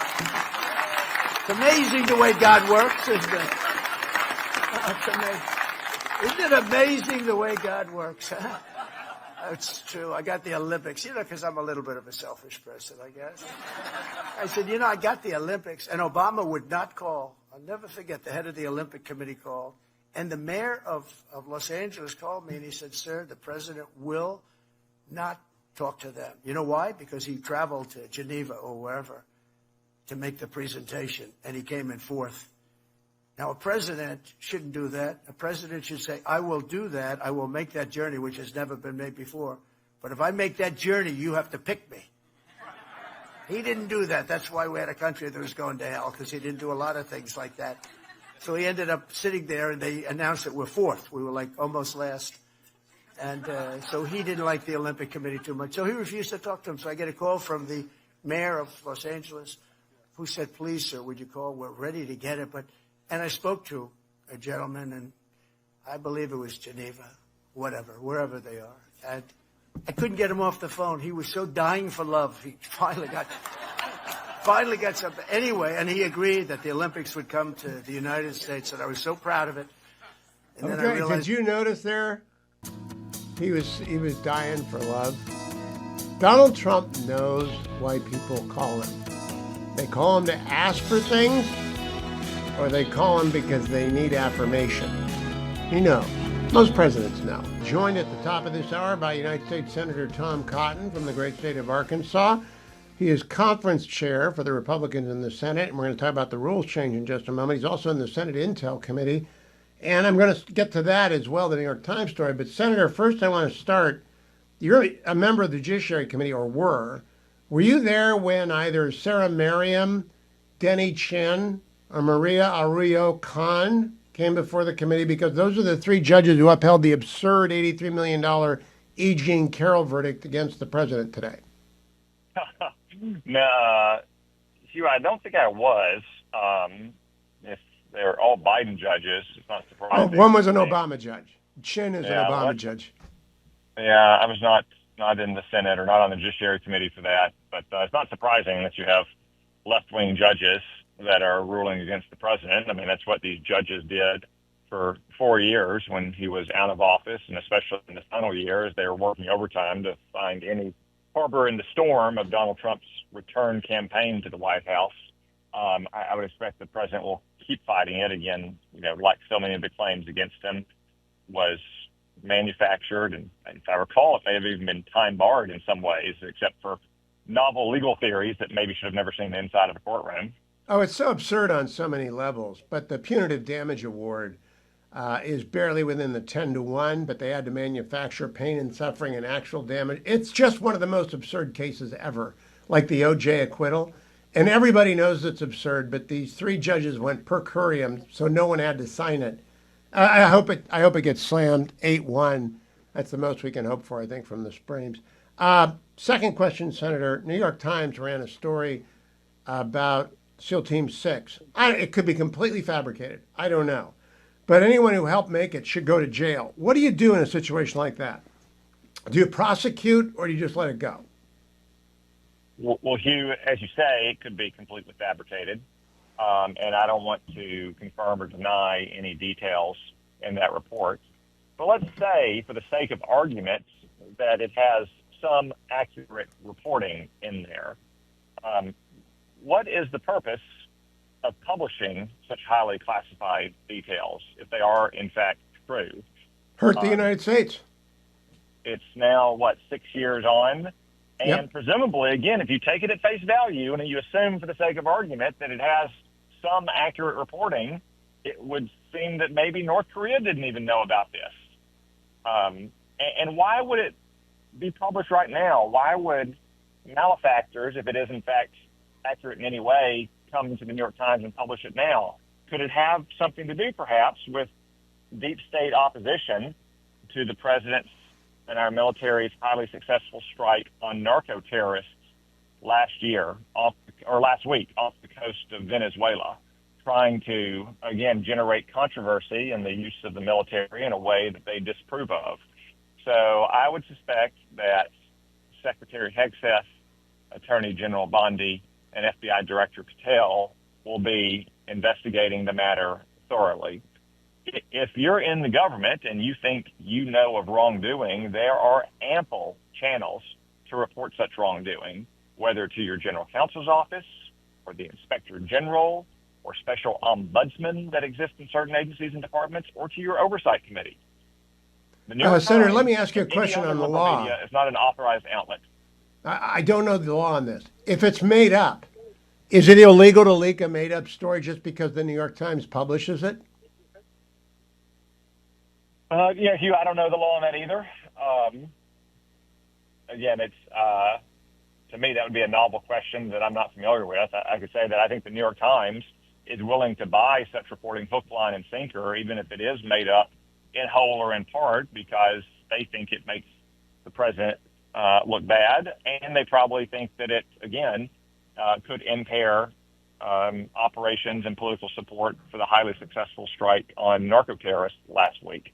It's amazing the way God works, isn't it? Isn't it amazing the way God works? It's true. I got the Olympics, because I'm a little bit of a selfish person, I guess. I said, I got the Olympics. And Obama would not call. I'll never forget, the head of the Olympic committee called And the mayor of Los Angeles called me and he said, sir, the president will not talk to them. You know why? Because he traveled to Geneva or wherever to make the presentation, and he came in fourth. Now, a president shouldn't do that. A president should say, I will do that. I will make that journey, which has never been made before. But if I make that journey, you have to pick me. He didn't do that. That's why we had a country that was going to hell, because he didn't do a lot of things like that. So he ended up sitting there, and they announced that we're fourth. We were like almost last. And so he didn't like the Olympic Committee too much. So he refused to talk to him. So I get a call from the mayor of Los Angeles who said, please, sir, would you call? We're ready to get it. And I spoke to a gentleman, and I believe it was Geneva, whatever, wherever they are. And I couldn't get him off the phone. He was so dying for love. He finally got something. Anyway, and he agreed that the Olympics would come to the United States, and I was so proud of it. And then I realized, did you notice there? He was dying for love. Donald Trump knows why people call him. They call him to ask for things, or they call him because they need affirmation. You know, most presidents know. Joined at the top of this hour by United States Senator Tom Cotton from the great state of Arkansas. He is conference chair for the Republicans in the Senate, and we're going to talk about the rules change in just a moment. He's also in the Senate Intel Committee, and I'm going to get to that as well, the New York Times story. But Senator, first I want to start, you're a member of the Judiciary Committee, or were. Were you there when either Sarah Merriam, Denny Chen, or Maria Arroyo Khan came before the committee? Because those are the three judges who upheld the absurd $83 million E. Jean Carroll verdict against the president today. No, Hugh, I don't think I was. If they're all Biden judges, it's not surprising. Oh, one was an Obama judge. Chen is an Obama judge. Yeah, I was not in the Senate or not on the Judiciary Committee for that, but it's not surprising that you have left-wing judges that are ruling against the president. I mean, that's what these judges did for 4 years when he was out of office, and especially in the final years, they were working overtime to find any harbor in the storm of Donald Trump's return campaign to the White House. I would expect the president will keep fighting it again. You know, like so many of the claims against him was manufactured, and if I recall, it may have even been time barred in some ways, except for novel legal theories that maybe should have never seen the inside of a courtroom. Oh, it's so absurd on so many levels. But the punitive damage award is barely within the 10-1, but they had to manufacture pain and suffering and actual damage. It's just one of the most absurd cases ever, like the O.J. acquittal. And everybody knows it's absurd, but these three judges went per curiam, so no one had to sign it. I hope it gets slammed 8-1. That's the most we can hope for, I think, from the Supremes. Second question, Senator. New York Times ran a story about SEAL Team 6. It could be completely fabricated. I don't know. But anyone who helped make it should go to jail. What do you do in a situation like that? Do you prosecute, or do you just let it go? Well, Hugh, as you say, it could be completely fabricated. And I don't want to confirm or deny any details in that report. But let's say, for the sake of argument, that it has some accurate reporting in there. What is the purpose of publishing such highly classified details if they are, in fact, true? Hurt the United States. It's now, 6 years on? And Yep. Presumably, again, if you take it at face value and you assume for the sake of argument that it has some accurate reporting, it would seem that maybe North Korea didn't even know about this. And why would it be published right now? Why would malefactors, if it is in fact accurate in any way, come to the New York Times and publish it now? Could it have something to do, perhaps, with deep state opposition to the president's and our military's highly successful strike on narco terrorists last week off the coast of Venezuela, trying to, again, generate controversy in the use of the military in a way that they disapprove of? So I would suspect that Secretary Hegseth, Attorney General Bondi, and FBI Director Patel will be investigating the matter thoroughly. If you're in the government and you think you know of wrongdoing, there are ample channels to report such wrongdoing, whether to your general counsel's office or the inspector general or special ombudsman that exists in certain agencies and departments, or to your oversight committee. The New York Senator, Times let me ask you a and any question other on the liberal law. media is not an authorized outlet. I don't know the law on this. If it's made up, is it illegal to leak a made-up story just because the New York Times publishes it? Yeah, Hugh, I don't know the law on that either. Again, it's to me that would be a novel question that I'm not familiar with. I could say that I think the New York Times is willing to buy such reporting hook, line, and sinker, even if it is made up in whole or in part, because they think it makes the president look bad, and they probably think that it, again, could impair operations and political support for the highly successful strike on narco-terrorists last week.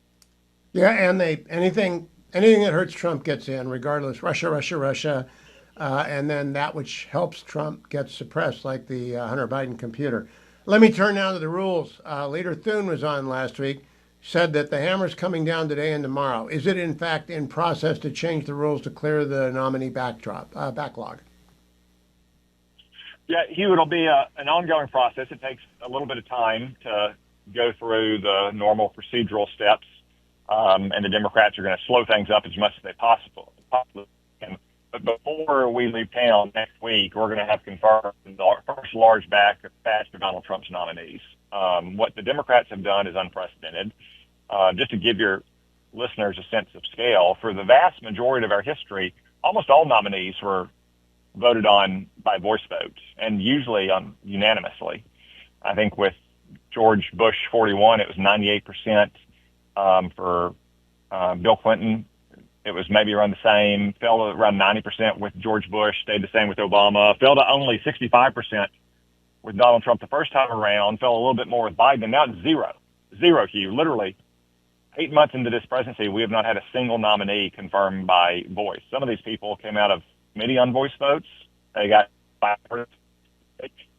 Yeah, and anything that hurts Trump gets in, regardless. Russia, and then that which helps Trump gets suppressed, like the Hunter Biden computer. Let me turn now to the rules. Leader Thune was on last week, said that the hammer's coming down today and tomorrow. Is it in fact in process to change the rules to clear the nominee backlog? Yeah, Hugh, it'll be an ongoing process. It takes a little bit of time to go through the normal procedural steps, and the Democrats are going to slow things up as much as they possibly can. But before we leave town next week, we're going to have confirmed the first large batch of Donald Trump's nominees. What the Democrats have done is unprecedented. Just to give your listeners a sense of scale, for the vast majority of our history, almost all nominees were voted on by voice votes, and usually unanimously. I think with George Bush 41, it was 98%. For Bill Clinton, it was maybe around the same, fell to around 90% with George Bush, stayed the same with Obama, fell to only 65% with Donald Trump the first time around, fell a little bit more with Biden, and now it's zero, Hugh. Literally, 8 months into this presidency, we have not had a single nominee confirmed by voice. Some of these people came out of committee on voice votes. They got 5%.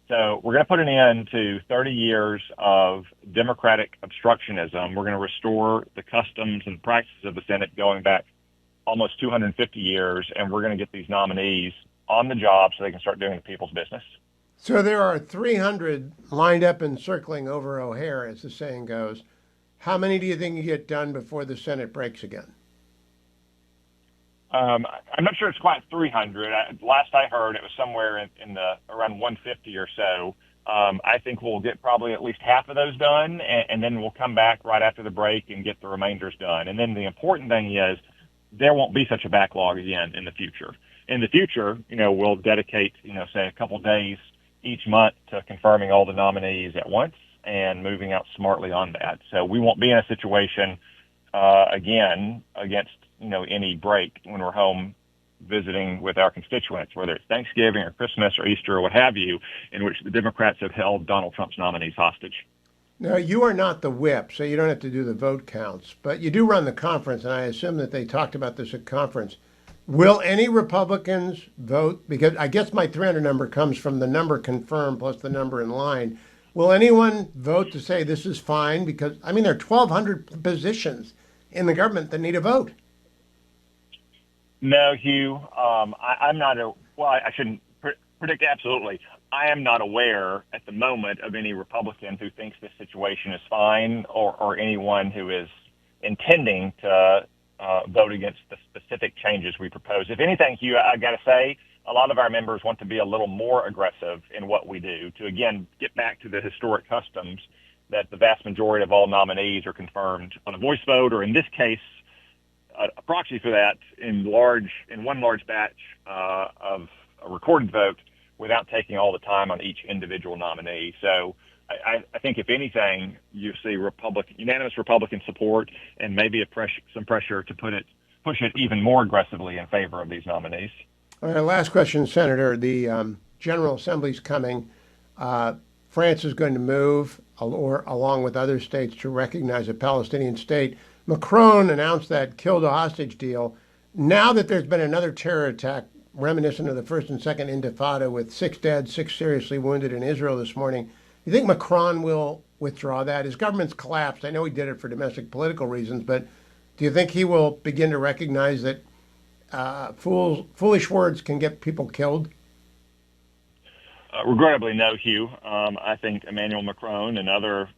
So we're going to put an end to 30 years of Democratic obstructionism. We're going to restore the customs and practices of the Senate going back almost 250 years, and we're going to get these nominees on the job so they can start doing the people's business. So there are 300 lined up and circling over O'Hare, as the saying goes. How many do you think you get done before the Senate breaks again? I'm not sure it's quite 300. Last I heard, it was somewhere in the around 150 or so. I think we'll get probably at least half of those done, and then we'll come back right after the break and get the remainders done. And then the important thing is there won't be such a backlog again in the future. In the future, we'll dedicate, say a couple days each month to confirming all the nominees at once and moving out smartly on that. So we won't be in a situation again against any break when we're home visiting with our constituents, whether it's Thanksgiving or Christmas or Easter or what have you, in which the Democrats have held Donald Trump's nominees hostage. Now, you are not the whip, so you don't have to do the vote counts, but you do run the conference, and I assume that they talked about this at conference. Will any Republicans vote? Because I guess my 300 number comes from the number confirmed plus the number in line. Will anyone vote to say this is fine? Because, there are 1,200 positions in the government that need a vote. No, Hugh. I'm not I shouldn't predict absolutely. I am not aware at the moment of any Republican who thinks this situation is fine or anyone who is intending to vote against the specific changes we propose. If anything, Hugh, I got to say, a lot of our members want to be a little more aggressive in what we do to, again, get back to the historic customs that the vast majority of all nominees are confirmed on a voice vote, or in this case, a proxy for that in one large batch of a recorded vote without taking all the time on each individual nominee. So I think, if anything, you see unanimous Republican support and maybe some pressure to push it even more aggressively in favor of these nominees. All right, last question, Senator. The General Assembly's coming. France is going to move, along with other states, to recognize a Palestinian state. Macron announced that killed a hostage deal. Now that there's been another terror attack reminiscent of the first and second Intifada with 6 dead, 6 seriously wounded in Israel this morning, you think Macron will withdraw that? His government's collapsed. I know he did it for domestic political reasons, but do you think he will begin to recognize that foolish words can get people killed? regrettably, no, Hugh. I think Emmanuel Macron and other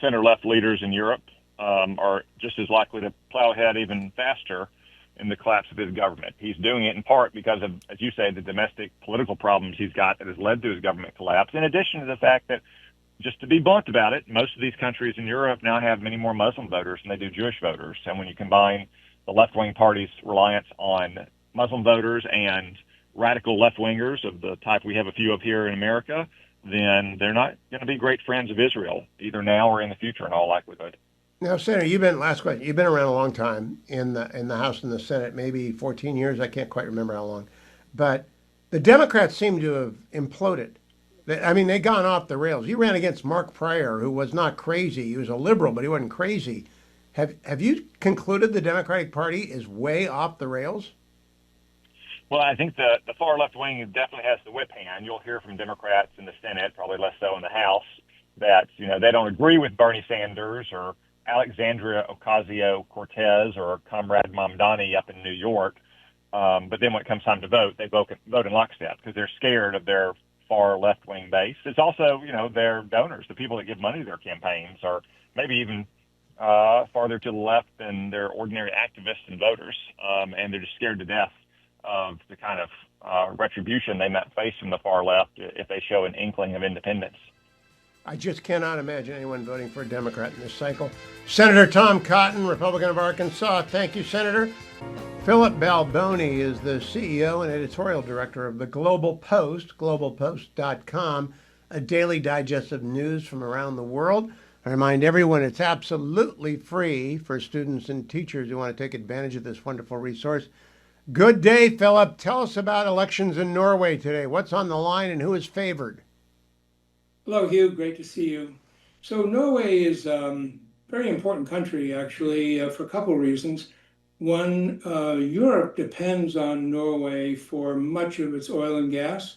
center-left leaders in Europe are just as likely to plow ahead even faster in the collapse of his government. He's doing it in part because of, as you say, the domestic political problems he's got that has led to his government collapse, in addition to the fact that, just to be blunt about it, most of these countries in Europe now have many more Muslim voters than they do Jewish voters. And when you combine the left-wing party's reliance on Muslim voters and radical left-wingers of the type we have a few of here in America, then they're not going to be great friends of Israel, either now or in the future, in all likelihood. Now, Senator, last question. You've been around a long time in the House and the Senate, maybe 14 years. I can't quite remember how long, but the Democrats seem to have imploded. They've gone off the rails. You ran against Mark Pryor, who was not crazy. He was a liberal, but he wasn't crazy. Have you concluded the Democratic Party is way off the rails? Well, I think the far left wing definitely has the whip hand. You'll hear from Democrats in the Senate, probably less so in the House, that they don't agree with Bernie Sanders or Alexandria Ocasio-Cortez or Comrade Mamdani up in New York. But then when it comes time to vote, they vote in lockstep because they're scared of their far left-wing base. It's also, their donors, the people that give money to their campaigns, are maybe even farther to the left than their ordinary activists and voters. And they're just scared to death of the kind of retribution they might face from the far left if they show an inkling of independence. I just cannot imagine anyone voting for a Democrat in this cycle. Senator Tom Cotton, Republican of Arkansas. Thank you, Senator. Philip Balboni is the CEO and editorial director of the Global Post, globalpost.com, a daily digest of news from around the world. I remind everyone it's absolutely free for students and teachers who want to take advantage of this wonderful resource. Good day, Philip. Tell us about elections in Norway today. What's on the line and who is favored? Hello, Hugh. Great to see you. So Norway is a very important country, actually, for a couple of reasons. One, Europe depends on Norway for much of its oil and gas,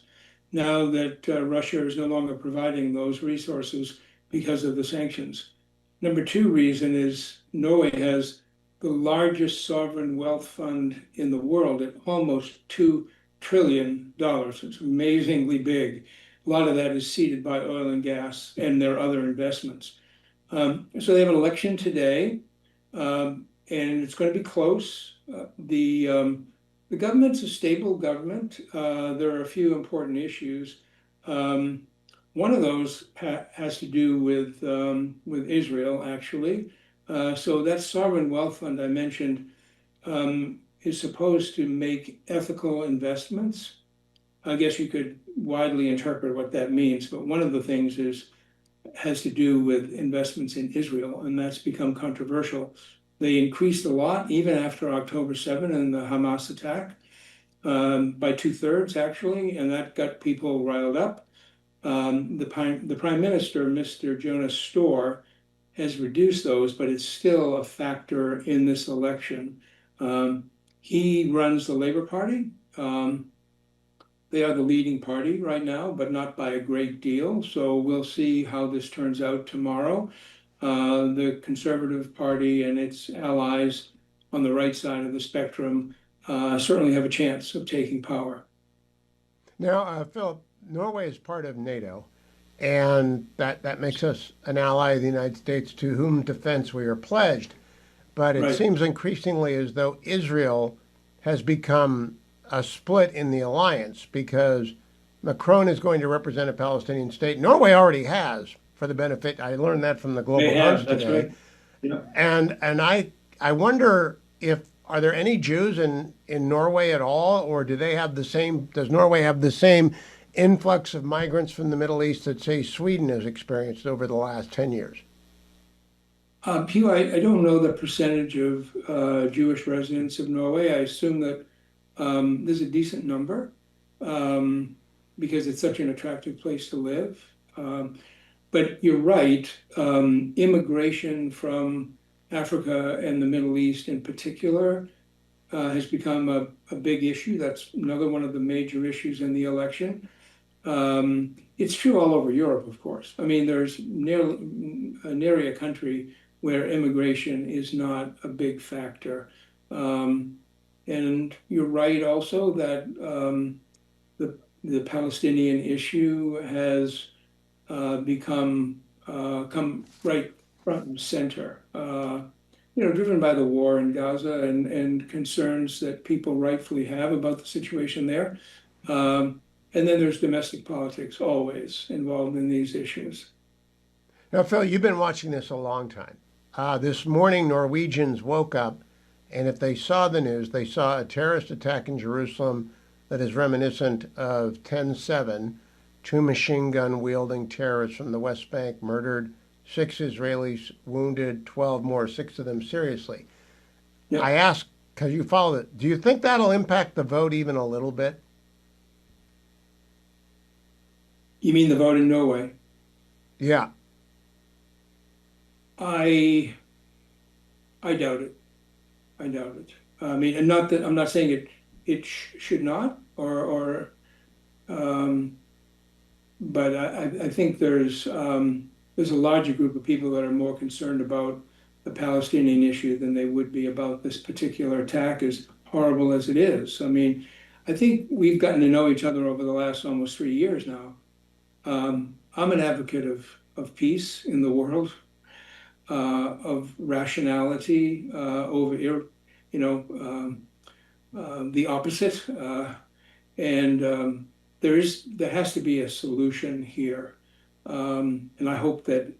now that Russia is no longer providing those resources because of the sanctions. Number two reason is Norway has the largest sovereign wealth fund in the world at almost $2 trillion. It's amazingly big. A lot of that is seeded by oil and gas and their other investments. So they have an election today, and it's going to be close. The government's a stable government. There are a few important issues. One of those has to do with Israel, actually. So that sovereign wealth fund I mentioned is supposed to make ethical investments. I guess you could widely interpret what that means, but one of the things has to do with investments in Israel, and that's become controversial. They increased a lot even after October 7 and the Hamas attack, by 2/3 actually, and that got people riled up. The Prime Minister, Mr. Jonas Storr, has reduced those, but it's still a factor in this election. He runs the Labour Party. They are the leading party right now, but not by a great deal. So we'll see how this turns out tomorrow. The Conservative Party and its allies on the right side of the spectrum certainly have a chance of taking power. Now, Philip, Norway is part of NATO, and that makes us an ally of the United States to whom defense we are pledged. But it seems increasingly as though Israel has become a split in the alliance because Macron is going to represent a Palestinian state. Norway already has, for the benefit. I learned that from the Global Post today. Right. Yeah. And I wonder are there any Jews in Norway at all, or does Norway have the same influx of migrants from the Middle East that, say, Sweden has experienced over the last 10 years? Hugh, I don't know the percentage of Jewish residents of Norway. I assume that there's a decent number because it's such an attractive place to live. But you're right, immigration from Africa and the Middle East in particular has become a big issue. That's another one of the major issues in the election. It's true all over Europe, of course. I mean, there's nary a country where immigration is not a big factor. And you're right also that the Palestinian issue has become come right front and center. Driven by the war in Gaza and concerns that people rightfully have about the situation there. And then there's domestic politics always involved in these issues. Now, Phil, you've been watching this a long time. This morning, Norwegians woke up, and if they saw the news, they saw a terrorist attack in Jerusalem that is reminiscent of 10/7. Two machine gun wielding terrorists from the West Bank murdered 6 Israelis, wounded 12 more, 6 of them seriously. Yeah. I ask, because you follow it, do you think that'll impact the vote even a little bit? You mean the vote in Norway? Yeah. I doubt it. I doubt it. I mean, and not that I'm not saying it should not, but I think there's a larger group of people that are more concerned about the Palestinian issue than they would be about this particular attack, as horrible as it is. I mean, I think we've gotten to know each other over the last almost 3 years now. I'm an advocate of peace in the world, of rationality over, the opposite, and there has to be a solution here, and I hope that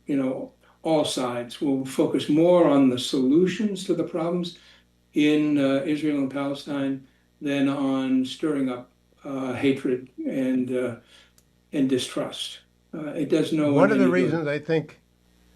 all sides will focus more on the solutions to the problems in Israel and Palestine than on stirring up hatred and distrust. It does no One of the reasons I think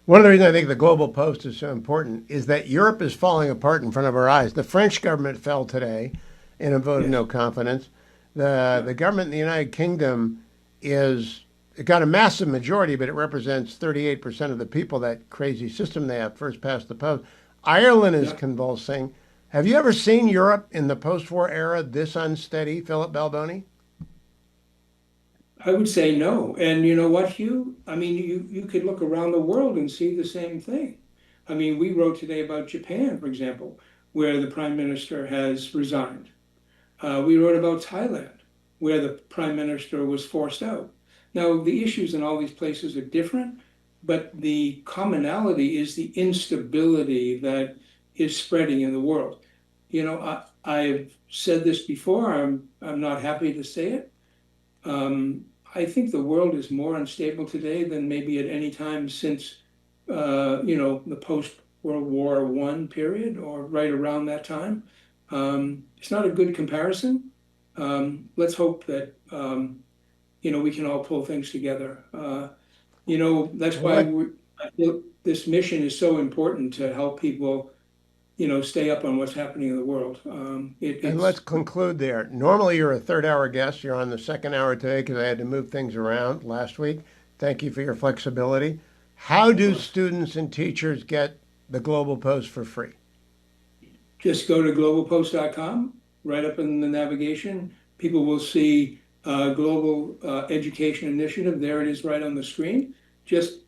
the Global Post is so important is that Europe is falling apart in front of our eyes. The French government fell today in a vote of no confidence. The government in the United Kingdom it got a massive majority, but it represents 38% of the people. That crazy system they have, first past the post. Ireland is convulsing. Have you ever seen Europe in the post-war era this unsteady, Philip Balboni? I would say no. And you know what, Hugh? I mean, you could look around the world and see the same thing. I mean, we wrote today about Japan, for example, where the prime minister has resigned. We wrote about Thailand, where the prime minister was forced out. Now, the issues in all these places are different, but the commonality is the instability that is spreading in the world. I've said this before. I'm not happy to say it. I think the world is more unstable today than maybe at any time since, the post-World War I period or right around that time. It's not a good comparison. Let's hope that, we can all pull things together. That's why I feel this mission is so important to help people stay up on what's happening in the world. And let's conclude there. Normally, you're a third-hour guest. You're on the second hour today because I had to move things around last week. Thank you for your flexibility. How do students and teachers get the Global Post for free? Just go to globalpost.com. Right up in the navigation, people will see Global Education Initiative. There it is right on the screen. Just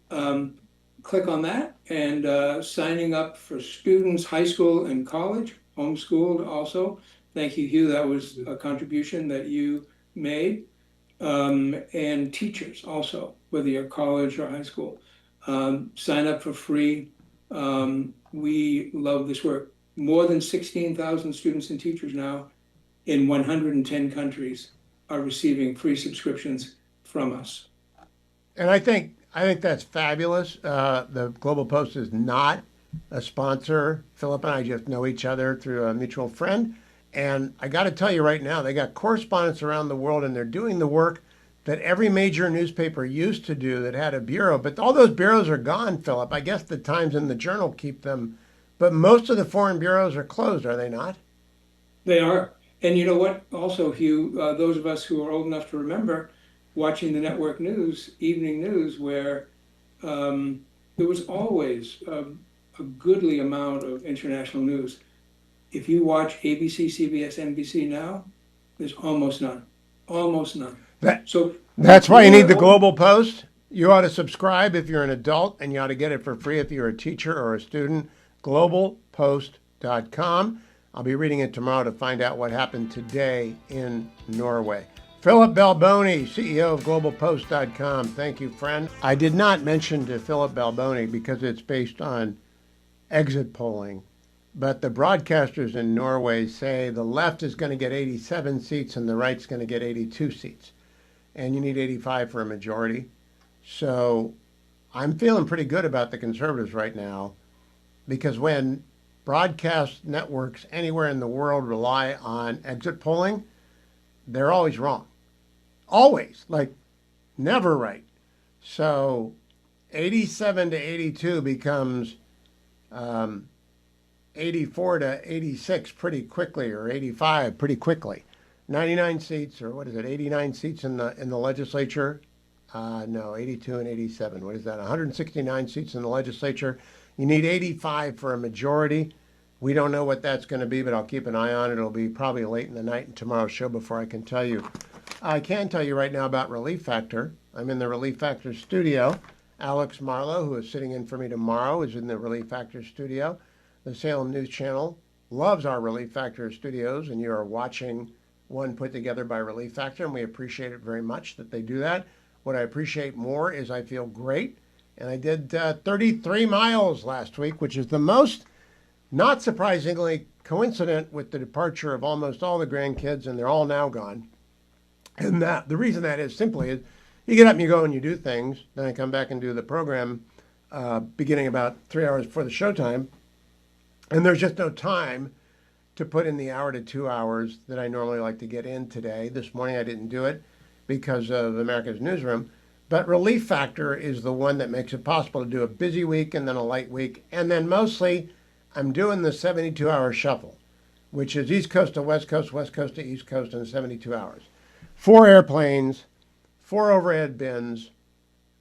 click on that, and signing up for students, high school and college, homeschooled also. Thank you, Hugh. That was a contribution that you made. And teachers also, whether you're college or high school. Sign up for free. We love this work. More than 16,000 students and teachers now in 110 countries are receiving free subscriptions from us. And I think that's fabulous. The Global Post is not a sponsor. Philip and I just know each other through a mutual friend. And I got to tell you right now, they got correspondents around the world, and they're doing the work that every major newspaper used to do that had a bureau. But all those bureaus are gone, Philip. I guess the Times and the Journal keep them. But most of the foreign bureaus are closed, are they not? They are. And you know what? Also, Hugh, those of us who are old enough to remember watching the network news, evening news, where there was always a goodly amount of international news. If you watch ABC, CBS, NBC now, there's almost none. Almost none. That's why you need the Global Post. You ought to subscribe if you're an adult, and you ought to get it for free if you're a teacher or a student. Globalpost.com. I'll be reading it tomorrow to find out what happened today in Norway. Philip Balboni, CEO of GlobalPost.com. Thank you, friend. I did not mention to Philip Balboni because it's based on exit polling, but the broadcasters in Norway say the left is going to get 87 seats and the right's going to get 82 seats. And you need 85 for a majority. So I'm feeling pretty good about the conservatives right now, because when broadcast networks anywhere in the world rely on exit polling, they're always wrong. Always, like never right. So 87 to 82 becomes 84 to 86 pretty quickly, or 85 pretty quickly. 99 seats, or what is it, 89 seats in the legislature? No, 82 and 87. What is that? 169 seats in the legislature. You need 85 for a majority. We don't know what that's going to be, but I'll keep an eye on it. It'll be probably late in the night in tomorrow's show before I can tell you. I can tell you right now about Relief Factor. I'm in the Relief Factor studio. Alex Marlowe, who is sitting in for me tomorrow, is in the Relief Factor studio. The Salem News Channel loves our Relief Factor studios, and you are watching one put together by Relief Factor, and we appreciate it very much that they do that. What I appreciate more is I feel great, and I did 33 miles last week, which is the most, not surprisingly, coincident with the departure of almost all the grandkids, and they're all now gone. And the reason that is simply is you get up and you go and you do things. Then I come back and do the program beginning about 3 hours before the showtime. And there's just no time to put in the hour to 2 hours that I normally like to get in today. This morning I didn't do it because of America's Newsroom. But Relief Factor is the one that makes it possible to do a busy week and then a light week. And then mostly I'm doing the 72-hour shuffle, which is East Coast to West Coast, West Coast to East Coast in 72 hours. 4 airplanes, 4 overhead bins.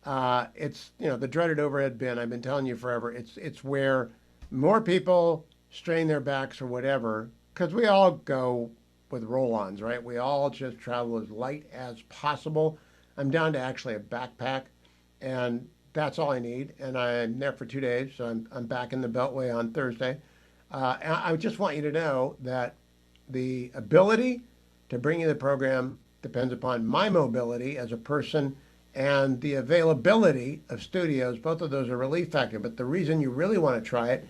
It's, the dreaded overhead bin. I've been telling you forever. It's where more people strain their backs or whatever, because we all go with roll-ons, right? We all just travel as light as possible. I'm down to actually a backpack, and that's all I need. And I'm there for 2 days, so I'm back in the Beltway on Thursday. And I just want you to know that the ability to bring you the program depends upon my mobility as a person and the availability of studios. Both of those are Relief Factor. But the reason you really want to try it,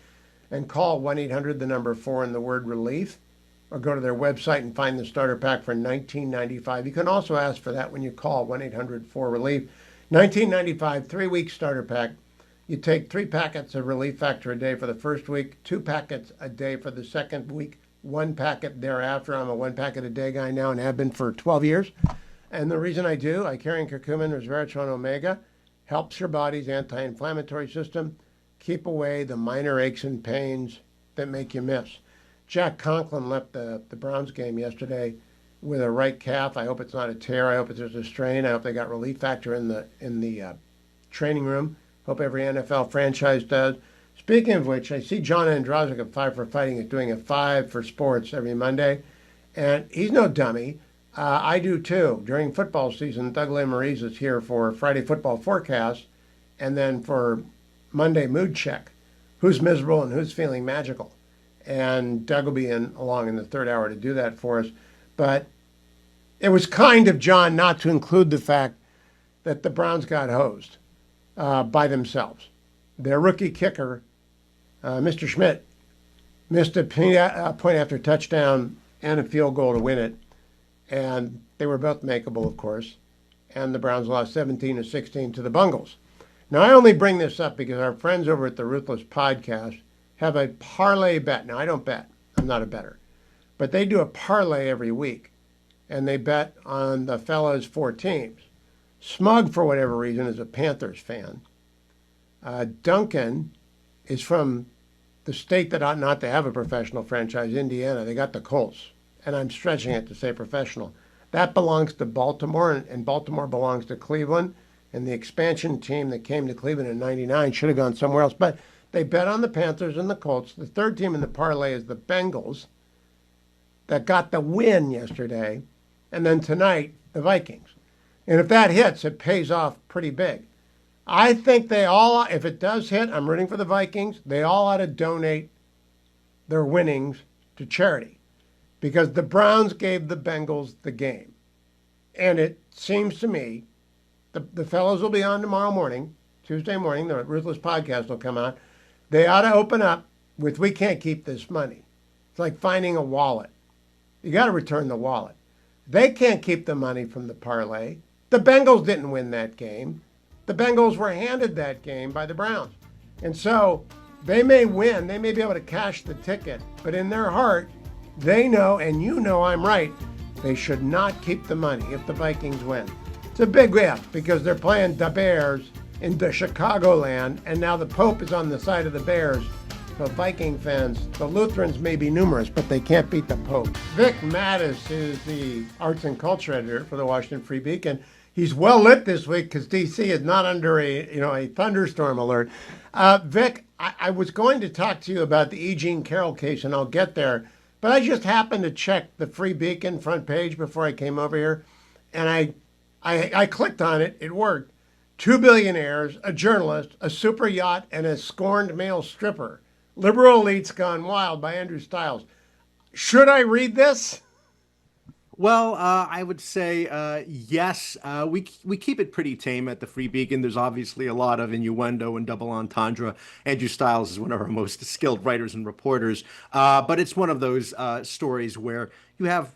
and call 1-800, the number 4 and the word relief, or go to their website and find the starter pack for $19.95. You can also ask for that when you call 1-800-4RELIEF. $19.95, 3-week starter pack. You take 3 packets of Relief Factor a day for the first week, 2 packets a day for the second week, 1 packet thereafter. I'm a 1 packet a day guy now and have been for 12 years. And the reason I do, Icarian curcumin, resveratrol, omega, helps your body's anti-inflammatory system keep away the minor aches and pains that make you miss. Jack Conklin left the Browns game yesterday with a right calf. I hope it's not a tear. I hope it's just a strain. I hope they got Relief Factor in the training room. Hope every NFL franchise does. Speaking of which, I see John Andrazik of 5 for Fighting is doing a 5 for Sports every Monday, and he's no dummy. I do too. During football season, Doug Lesmerises is here for Friday Football Forecast, and then for Monday Mood Check, who's miserable and who's feeling magical. And Doug will be along in the third hour to do that for us. But it was kind of John not to include the fact that the Browns got hosed by themselves. Their rookie kicker, Mr. Schmidt, missed a point after touchdown and a field goal to win it. And they were both makeable, of course. And the Browns lost 17-16 to the Bungles. Now, I only bring this up because our friends over at the Ruthless Podcast have a parlay bet. Now, I don't bet. I'm not a bettor. But they do a parlay every week. And they bet on the fellows' 4 teams. Smug, for whatever reason, is a Panthers fan. Duncan is from the state that ought not to have a professional franchise, Indiana. They got the Colts. And I'm stretching it to say professional. That belongs to Baltimore, and Baltimore belongs to Cleveland. And the expansion team that came to Cleveland in '99 should have gone somewhere else. But they bet on the Panthers and the Colts. The third team in the parlay is the Bengals that got the win yesterday. And then tonight, the Vikings. And if that hits, it pays off pretty big. I think they all, if it does hit, I'm rooting for the Vikings. They all ought to donate their winnings to charity, because the Browns gave the Bengals the game. And it seems to me the fellows will be on tomorrow morning, Tuesday morning. The Ruthless podcast will come out. They ought to open up with, we can't keep this money. It's like finding a wallet. You got to return the wallet. They can't keep the money from the parlay. The Bengals didn't win that game. The Bengals were handed that game by the Browns. And so they may win. They may be able to cash the ticket. But in their heart, they know, and you know I'm right, they should not keep the money if the Vikings win. It's a big if because they're playing the Bears in the Chicagoland, and now the Pope is on the side of the Bears. So Viking fans, the Lutherans may be numerous, but they can't beat the Pope. Vic Mattis is the arts and culture editor for the Washington Free Beacon. He's well lit this week because DC is not under a thunderstorm alert. Vic, I was going to talk to you about the E. Jean Carroll case, and I'll get there. But I just happened to check the Free Beacon front page before I came over here, and I clicked on it. It worked. 2 billionaires, a journalist, a super yacht, and a scorned male stripper. Liberal Elites Gone Wild by Andrew Stiles. Should I read this? Well, I would say yes. We keep it pretty tame at the Free Beacon. There's obviously a lot of innuendo and double entendre. Andrew Stiles is one of our most skilled writers and reporters, but it's one of those stories where you have,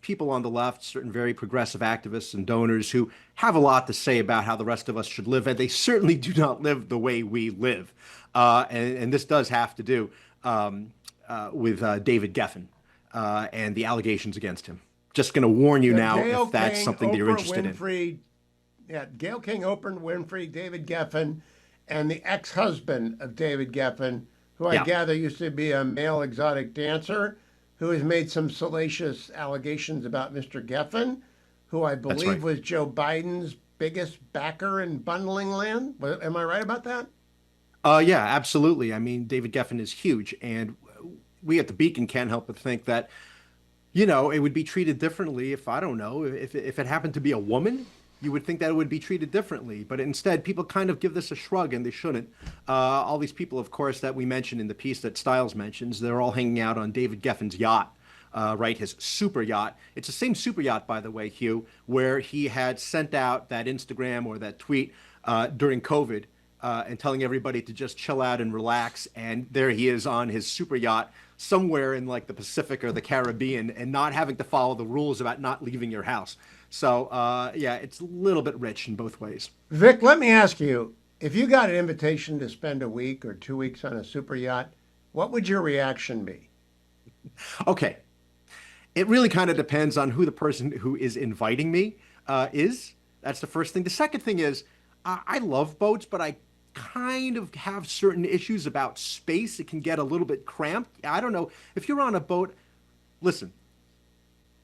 people on the left, certain very progressive activists and donors who have a lot to say about how the rest of us should live, and they certainly do not live the way we live. And this does have to do with David Geffen and the allegations against him. Just going to warn you now if that's something that you're interested in. Yeah, Gayle King, Oprah Winfrey, David Geffen, and the ex-husband of David Geffen, who I gather used to be a male exotic dancer, who has made some salacious allegations about Mr. Geffen, who I believe was Joe Biden's biggest backer in bundling land. Am I right about that? Yeah, absolutely. I mean, David Geffen is huge, and we at the Beacon can't help but think that, it would be treated differently if, I don't know, if it happened to be a woman, you would think that it would be treated differently. But instead, people kind of give this a shrug, and they shouldn't. All these people, of course, that we mentioned in the piece that Stiles mentions, they're all hanging out on David Geffen's yacht, right, his super yacht. It's the same super yacht, by the way, Hugh, where he had sent out that Instagram or that tweet during COVID and telling everybody to just chill out and relax. And there he is on his super yacht somewhere in like the Pacific or the Caribbean and not having to follow the rules about not leaving your house. So, yeah, it's a little bit rich in both ways. Vic, let me ask you, if you got an invitation to spend a week or 2 weeks on a super yacht, what would your reaction be? Okay. It really kind of depends on who the person who is inviting me is. That's the first thing. The second thing is I love boats, but I kind of have certain issues about space. It can get a little bit cramped. I don't know. If you're on a boat, listen,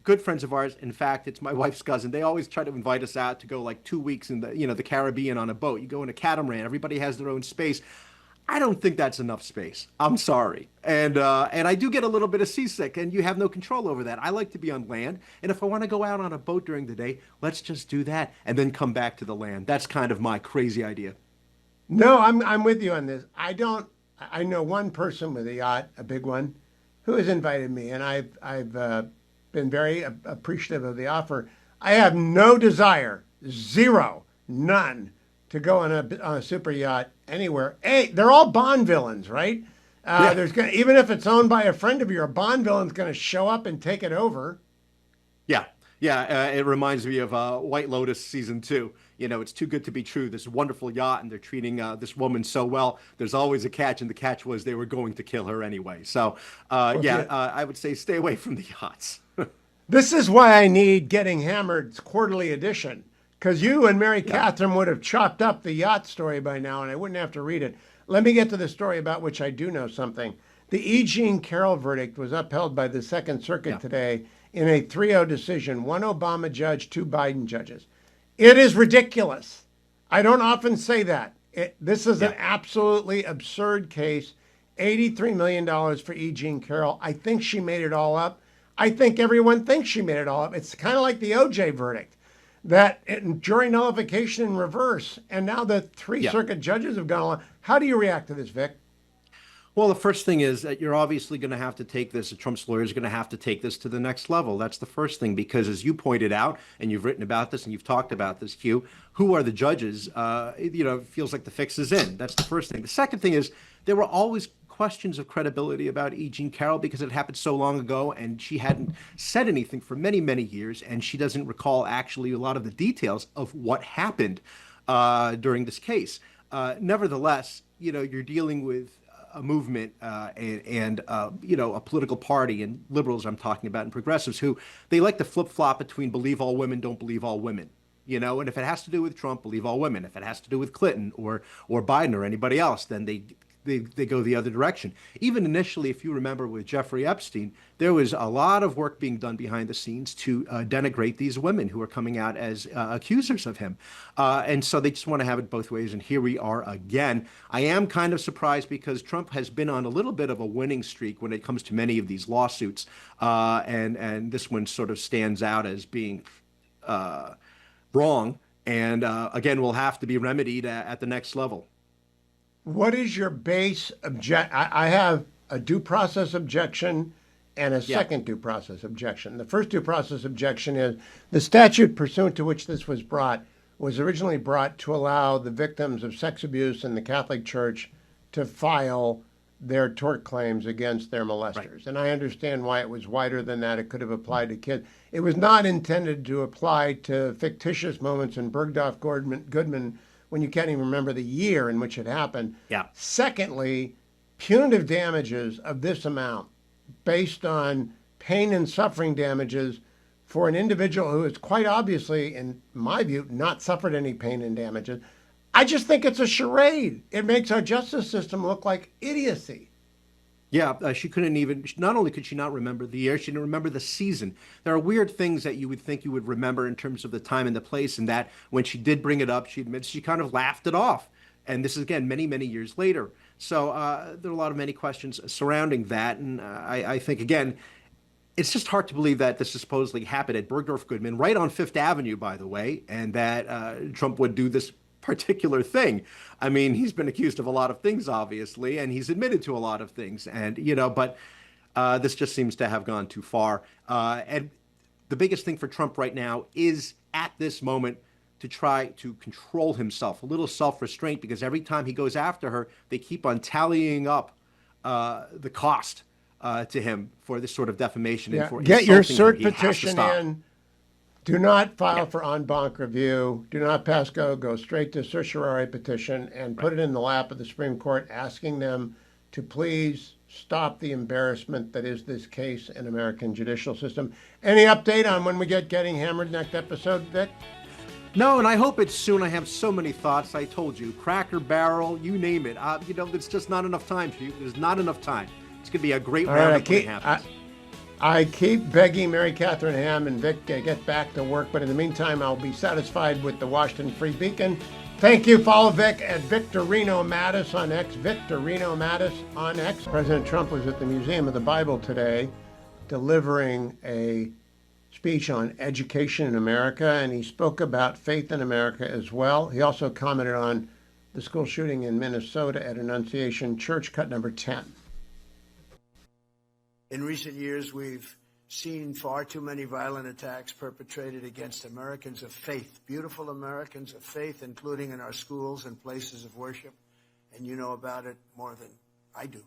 good friends of ours, in fact, it's my wife's cousin. They always try to invite us out to go like 2 weeks in the Caribbean on a boat. You go in a catamaran, everybody has their own space. I don't think that's enough space. I'm sorry. And I do get a little bit of seasick, and you have no control over that. I like to be on land, and if I want to go out on a boat during the day, let's just do that and then come back to the land. That's kind of my crazy idea. No, I'm with you on this. I know one person with a yacht, a big one, who has invited me, and I've been very appreciative of the offer. I have no desire, zero, none, to go on a super yacht anywhere. Hey, they're all Bond villains, right? Yeah. Even if it's owned by a friend of yours, a Bond villain's going to show up and take it over. Yeah. Yeah, it reminds me of White Lotus season 2. It's too good to be true. This wonderful yacht, and they're treating this woman so well. There's always a catch, and the catch was they were going to kill her anyway. So, I would say stay away from the yachts. This is why I need Getting Hammered's quarterly edition, because you and Mary Catherine would have chopped up the yacht story by now, and I wouldn't have to read it. Let me get to the story about which I do know something. The E. Jean Carroll verdict was upheld by the Second Circuit today in a 3-0 decision, 1 Obama judge, 2 Biden judges. It is ridiculous. I don't often say that. This is an absolutely absurd case. $83 million for E. Jean Carroll. I think she made it all up. I think everyone thinks she made it all up. It's kind of like the OJ verdict, that jury nullification in reverse. And now the 3 circuit judges have gone along. How do you react to this, Vic? Well, the first thing is that you're obviously going to have to take this, Trump's lawyers are going to have to take this to the next level. That's the first thing, because as you pointed out, and you've written about this and you've talked about this, Hugh, who are the judges? It feels like the fix is in. That's the first thing. The second thing is there were always questions of credibility about E. Jean Carroll because it happened so long ago and she hadn't said anything for many, many years, and she doesn't recall actually a lot of the details of what happened during this case. Nevertheless, you're dealing with a movement and a political party, and liberals I'm talking about, and progressives, who they like to flip-flop between believe all women, don't believe all women. And if it has to do with Trump, believe all women. If it has to do with Clinton or Biden or anybody else, then they go the other direction. Even initially, if you remember with Jeffrey Epstein, there was a lot of work being done behind the scenes to denigrate these women who are coming out as accusers of him. And so they just want to have it both ways. And here we are again. I am kind of surprised because Trump has been on a little bit of a winning streak when it comes to many of these lawsuits. And this one sort of stands out as being wrong. And again, will have to be remedied at the next level. What is your base object? I have a due process objection and a second due process objection. The first due process objection is the statute pursuant to which this was brought was originally brought to allow the victims of sex abuse in the Catholic Church to file their tort claims against their molesters. Right. And I understand why it was wider than that. It could have applied to kids. It was not intended to apply to fictitious moments in Bergdorf Goodman when you can't even remember the year in which it happened. Yeah. Secondly, punitive damages of this amount based on pain and suffering damages for an individual who has quite obviously, in my view, not suffered any pain and damages. I just think it's a charade. It makes our justice system look like idiocy. Yeah, she couldn't even, not only could she not remember the year, she didn't remember the season. There are weird things that you would think you would remember in terms of the time and the place, and that when she did bring it up, she admits she kind of laughed it off. And this is, again, many, many years later. So there are a lot of many questions surrounding that. And I think, again, it's just hard to believe that this supposedly happened at Bergdorf Goodman, right on Fifth Avenue, by the way, and that Trump would do this particular thing. I mean, he's been accused of a lot of things, obviously, and he's admitted to a lot of things. And, but this just seems to have gone too far. And the biggest thing for Trump right now is, at this moment, to try to control himself, a little self-restraint, because every time he goes after her, they keep on tallying up the cost to him for this sort of defamation. Yeah. And for Get your insulting her. cert petition in. Do not file for en banc review. Do not pass go. Go straight to certiorari petition and put it in the lap of the Supreme Court, asking them to please stop the embarrassment that is this case in American judicial system. Any update on when we get Getting Hammered next episode, Vic? No, and I hope it's soon. I have so many thoughts. I told you, Cracker Barrel, you name it. There's just not enough time for you. There's not enough time. It's going to be a great roundup when it happens. I keep begging Mary Catherine Ham and Vic to get back to work, but in the meantime, I'll be satisfied with the Washington Free Beacon. Thank you. Follow Vic at Victorino Mattis on X. Victorino Mattis on X. President Trump was at the Museum of the Bible today delivering a speech on education in America, and he spoke about faith in America as well. He also commented on the school shooting in Minnesota at Annunciation Church, cut number 10. In recent years, we've seen far too many violent attacks perpetrated against Americans of faith, beautiful Americans of faith, including in our schools and places of worship. And you know about it more than I do.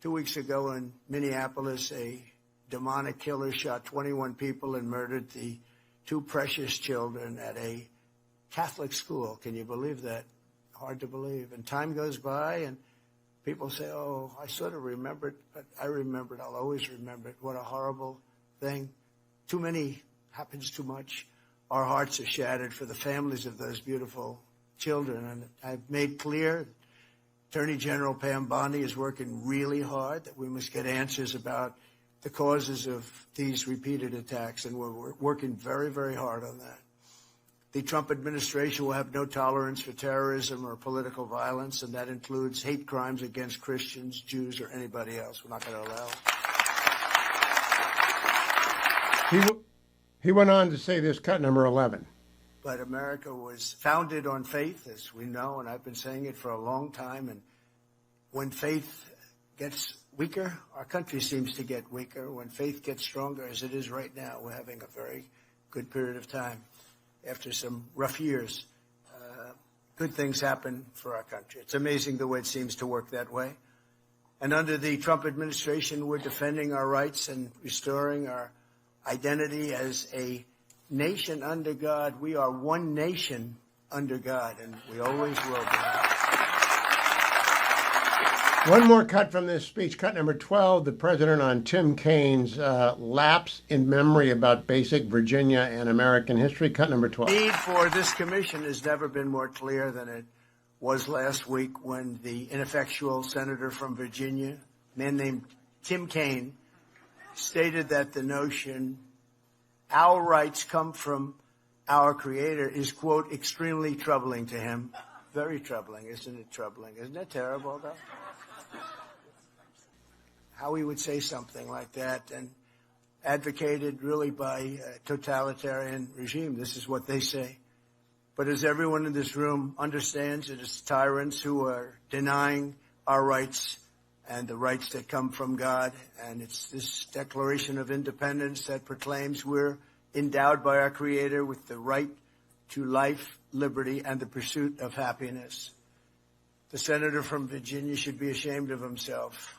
2 weeks ago in Minneapolis, a demonic killer shot 21 people and murdered the two precious children at a Catholic school. Can you believe that? Hard to believe. And time goes by and people say, oh, I sort of remembered, but I remembered. I'll always remember it. What a horrible thing. Too many, happens too much. Our hearts are shattered for the families of those beautiful children. And I've made clear, Attorney General Pam Bondi is working really hard, that we must get answers about the causes of these repeated attacks. And we're working very, very hard on that. The Trump administration will have no tolerance for terrorism or political violence, and that includes hate crimes against Christians, Jews, or anybody else. We're not going to allow it. He went on to say this, cut number 11. But America was founded on faith, as we know, and I've been saying it for a long time. And when faith gets weaker, our country seems to get weaker. When faith gets stronger, as it is right now, we're having a very good period of time. After some rough years, good things happen for our country. It's amazing the way it seems to work that way. And under the Trump administration, we're defending our rights and restoring our identity as a nation under God. We are one nation under God, and we always will be. One more cut from this speech, cut number 12, the president on Tim Kaine's lapse in memory about basic Virginia and American history, cut number 12. The need for this commission has never been more clear than it was last week when the ineffectual senator from Virginia, a man named Tim Kaine, stated that the notion our rights come from our Creator is, quote, extremely troubling to him. Very troubling, isn't it troubling? Isn't it terrible, though? How he would say something like that, and advocated really by a totalitarian regime. This is what they say. But as everyone in this room understands, it is tyrants who are denying our rights and the rights that come from God. And it's this Declaration of Independence that proclaims we're endowed by our Creator with the right to life, liberty, and the pursuit of happiness. The senator from Virginia should be ashamed of himself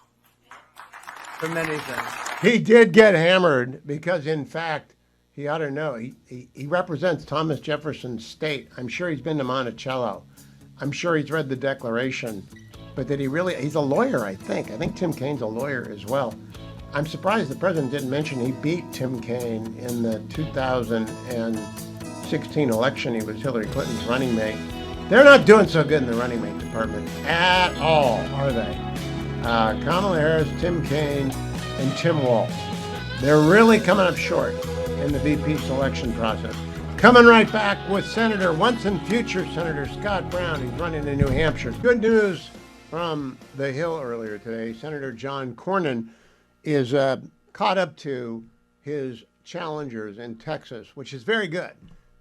for many things. He did get hammered because, in fact, he ought to know. He represents Thomas Jefferson's state. I'm sure he's been to Monticello. I'm sure he's read the Declaration. But did he really? He's a lawyer, I think. I think Tim Kaine's a lawyer as well. I'm surprised the president didn't mention he beat Tim Kaine in the 2016 election. He was Hillary Clinton's running mate. They're not doing so good in the running mate department at all, are they? Kamala Harris, Tim Kaine, and Tim Walz. They're really coming up short in the VP selection process. Coming right back with Senator, once and future Senator Scott Brown. He's running in New Hampshire. Good news from the Hill earlier today. Senator John Cornyn is caught up to his challengers in Texas, which is very good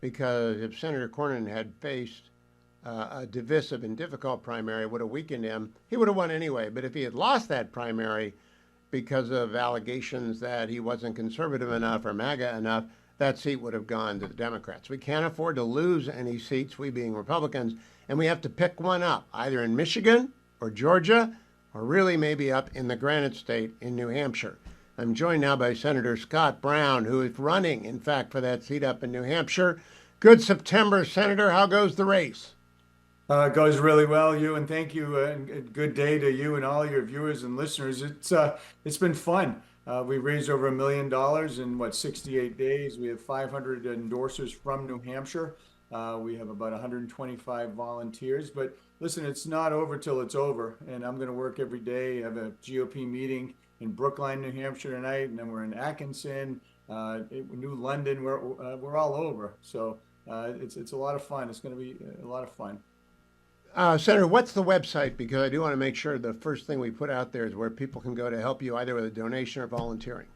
because if Senator Cornyn had faced a divisive and difficult primary, would have weakened him, he would have won anyway. But if he had lost that primary because of allegations that he wasn't conservative enough or MAGA enough, that seat would have gone to the Democrats. We can't afford to lose any seats, we being Republicans, and we have to pick one up, either in Michigan or Georgia, or really maybe up in the Granite State in New Hampshire. I'm joined now by Senator Scott Brown, who is running, in fact, for that seat up in New Hampshire. Good September, Senator. How goes the race? It goes really well, Hugh, and thank you, and good day to you and all your viewers and listeners. It's been fun. We raised over $1 million in 68 days. We have 500 endorsers from New Hampshire. We have about 125 volunteers. But listen, it's not over till it's over, and I'm going to work every day. I have a GOP meeting in Brookline, New Hampshire tonight, and then we're in Atkinson, New London. We're all over. So it's a lot of fun. It's going to be a lot of fun. Senator, what's the website? Because I do want to make sure the first thing we put out there is where people can go to help you either with a donation or volunteering.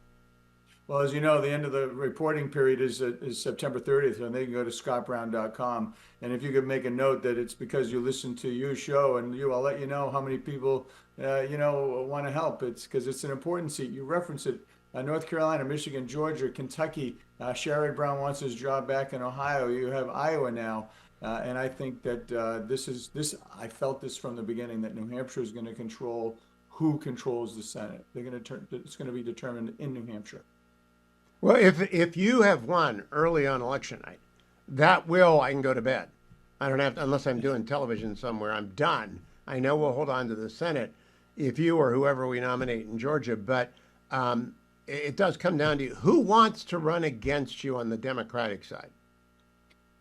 Well, as you know, the end of the reporting period is September 30th, and they can go to scottbrown.com. And if you could make a note that it's because you listen to your show, and I'll let you know how many people, want to help. It's because it's an important seat. You reference it. North Carolina, Michigan, Georgia, Kentucky. Sherrod Brown wants his job back in Ohio. You have Iowa now. And I think that I felt this from the beginning, that New Hampshire is going to control who controls the Senate. It's going to be determined in New Hampshire. Well, if you have won early on election night, I can go to bed. I don't have to, unless I'm doing television somewhere, I'm done. I know we'll hold on to the Senate if you or whoever we nominate in Georgia, but it does come down to who wants to run against you on the Democratic side.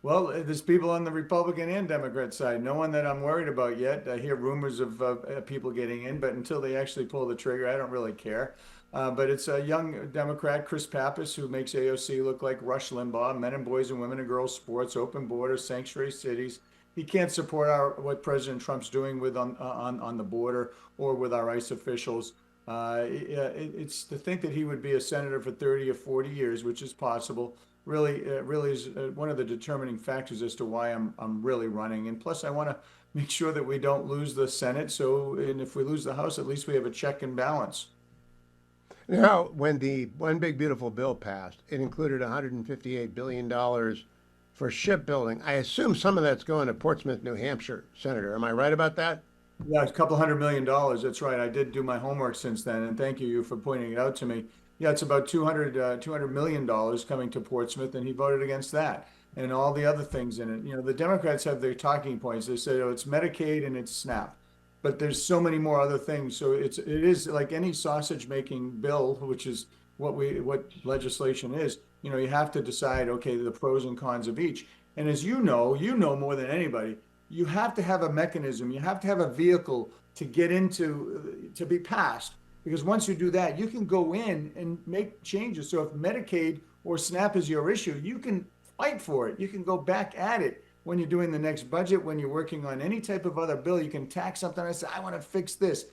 Well, there's people on the Republican and Democrat side. No one that I'm worried about yet. I hear rumors of people getting in, but until they actually pull the trigger, I don't really care. But it's a young Democrat, Chris Pappas, who makes AOC look like Rush Limbaugh, men and boys and women and girls sports, open borders, sanctuary cities. He can't support what President Trump's doing with on the border or with our ICE officials. It's to think that he would be a senator for 30 or 40 years, which is possible. Really is one of the determining factors as to why I'm really running. And plus, I want to make sure that we don't lose the Senate. So, and if we lose the House, at least we have a check and balance. Now, when the One Big Beautiful Bill passed, it included $158 billion for shipbuilding. I assume some of that's going to Portsmouth, New Hampshire, Senator. Am I right about that? Yeah, a couple $100 million. That's right. I did do my homework since then, and thank you for pointing it out to me. Yeah, it's about $200 million coming to Portsmouth, and he voted against that and all the other things in it. You know, the Democrats have their talking points. They say, oh, it's Medicaid and it's SNAP, but there's so many more other things. So it is like any sausage making bill, which is what legislation is. You know, you have to decide, okay, the pros and cons of each. And as you know more than anybody, you have to have a mechanism, you have to have a vehicle to get into, to be passed. Because once you do that, you can go in and make changes. So if Medicaid or SNAP is your issue, you can fight for it. You can go back at it when you're doing the next budget, when you're working on any type of other bill. You can tax something and say, I want to fix this.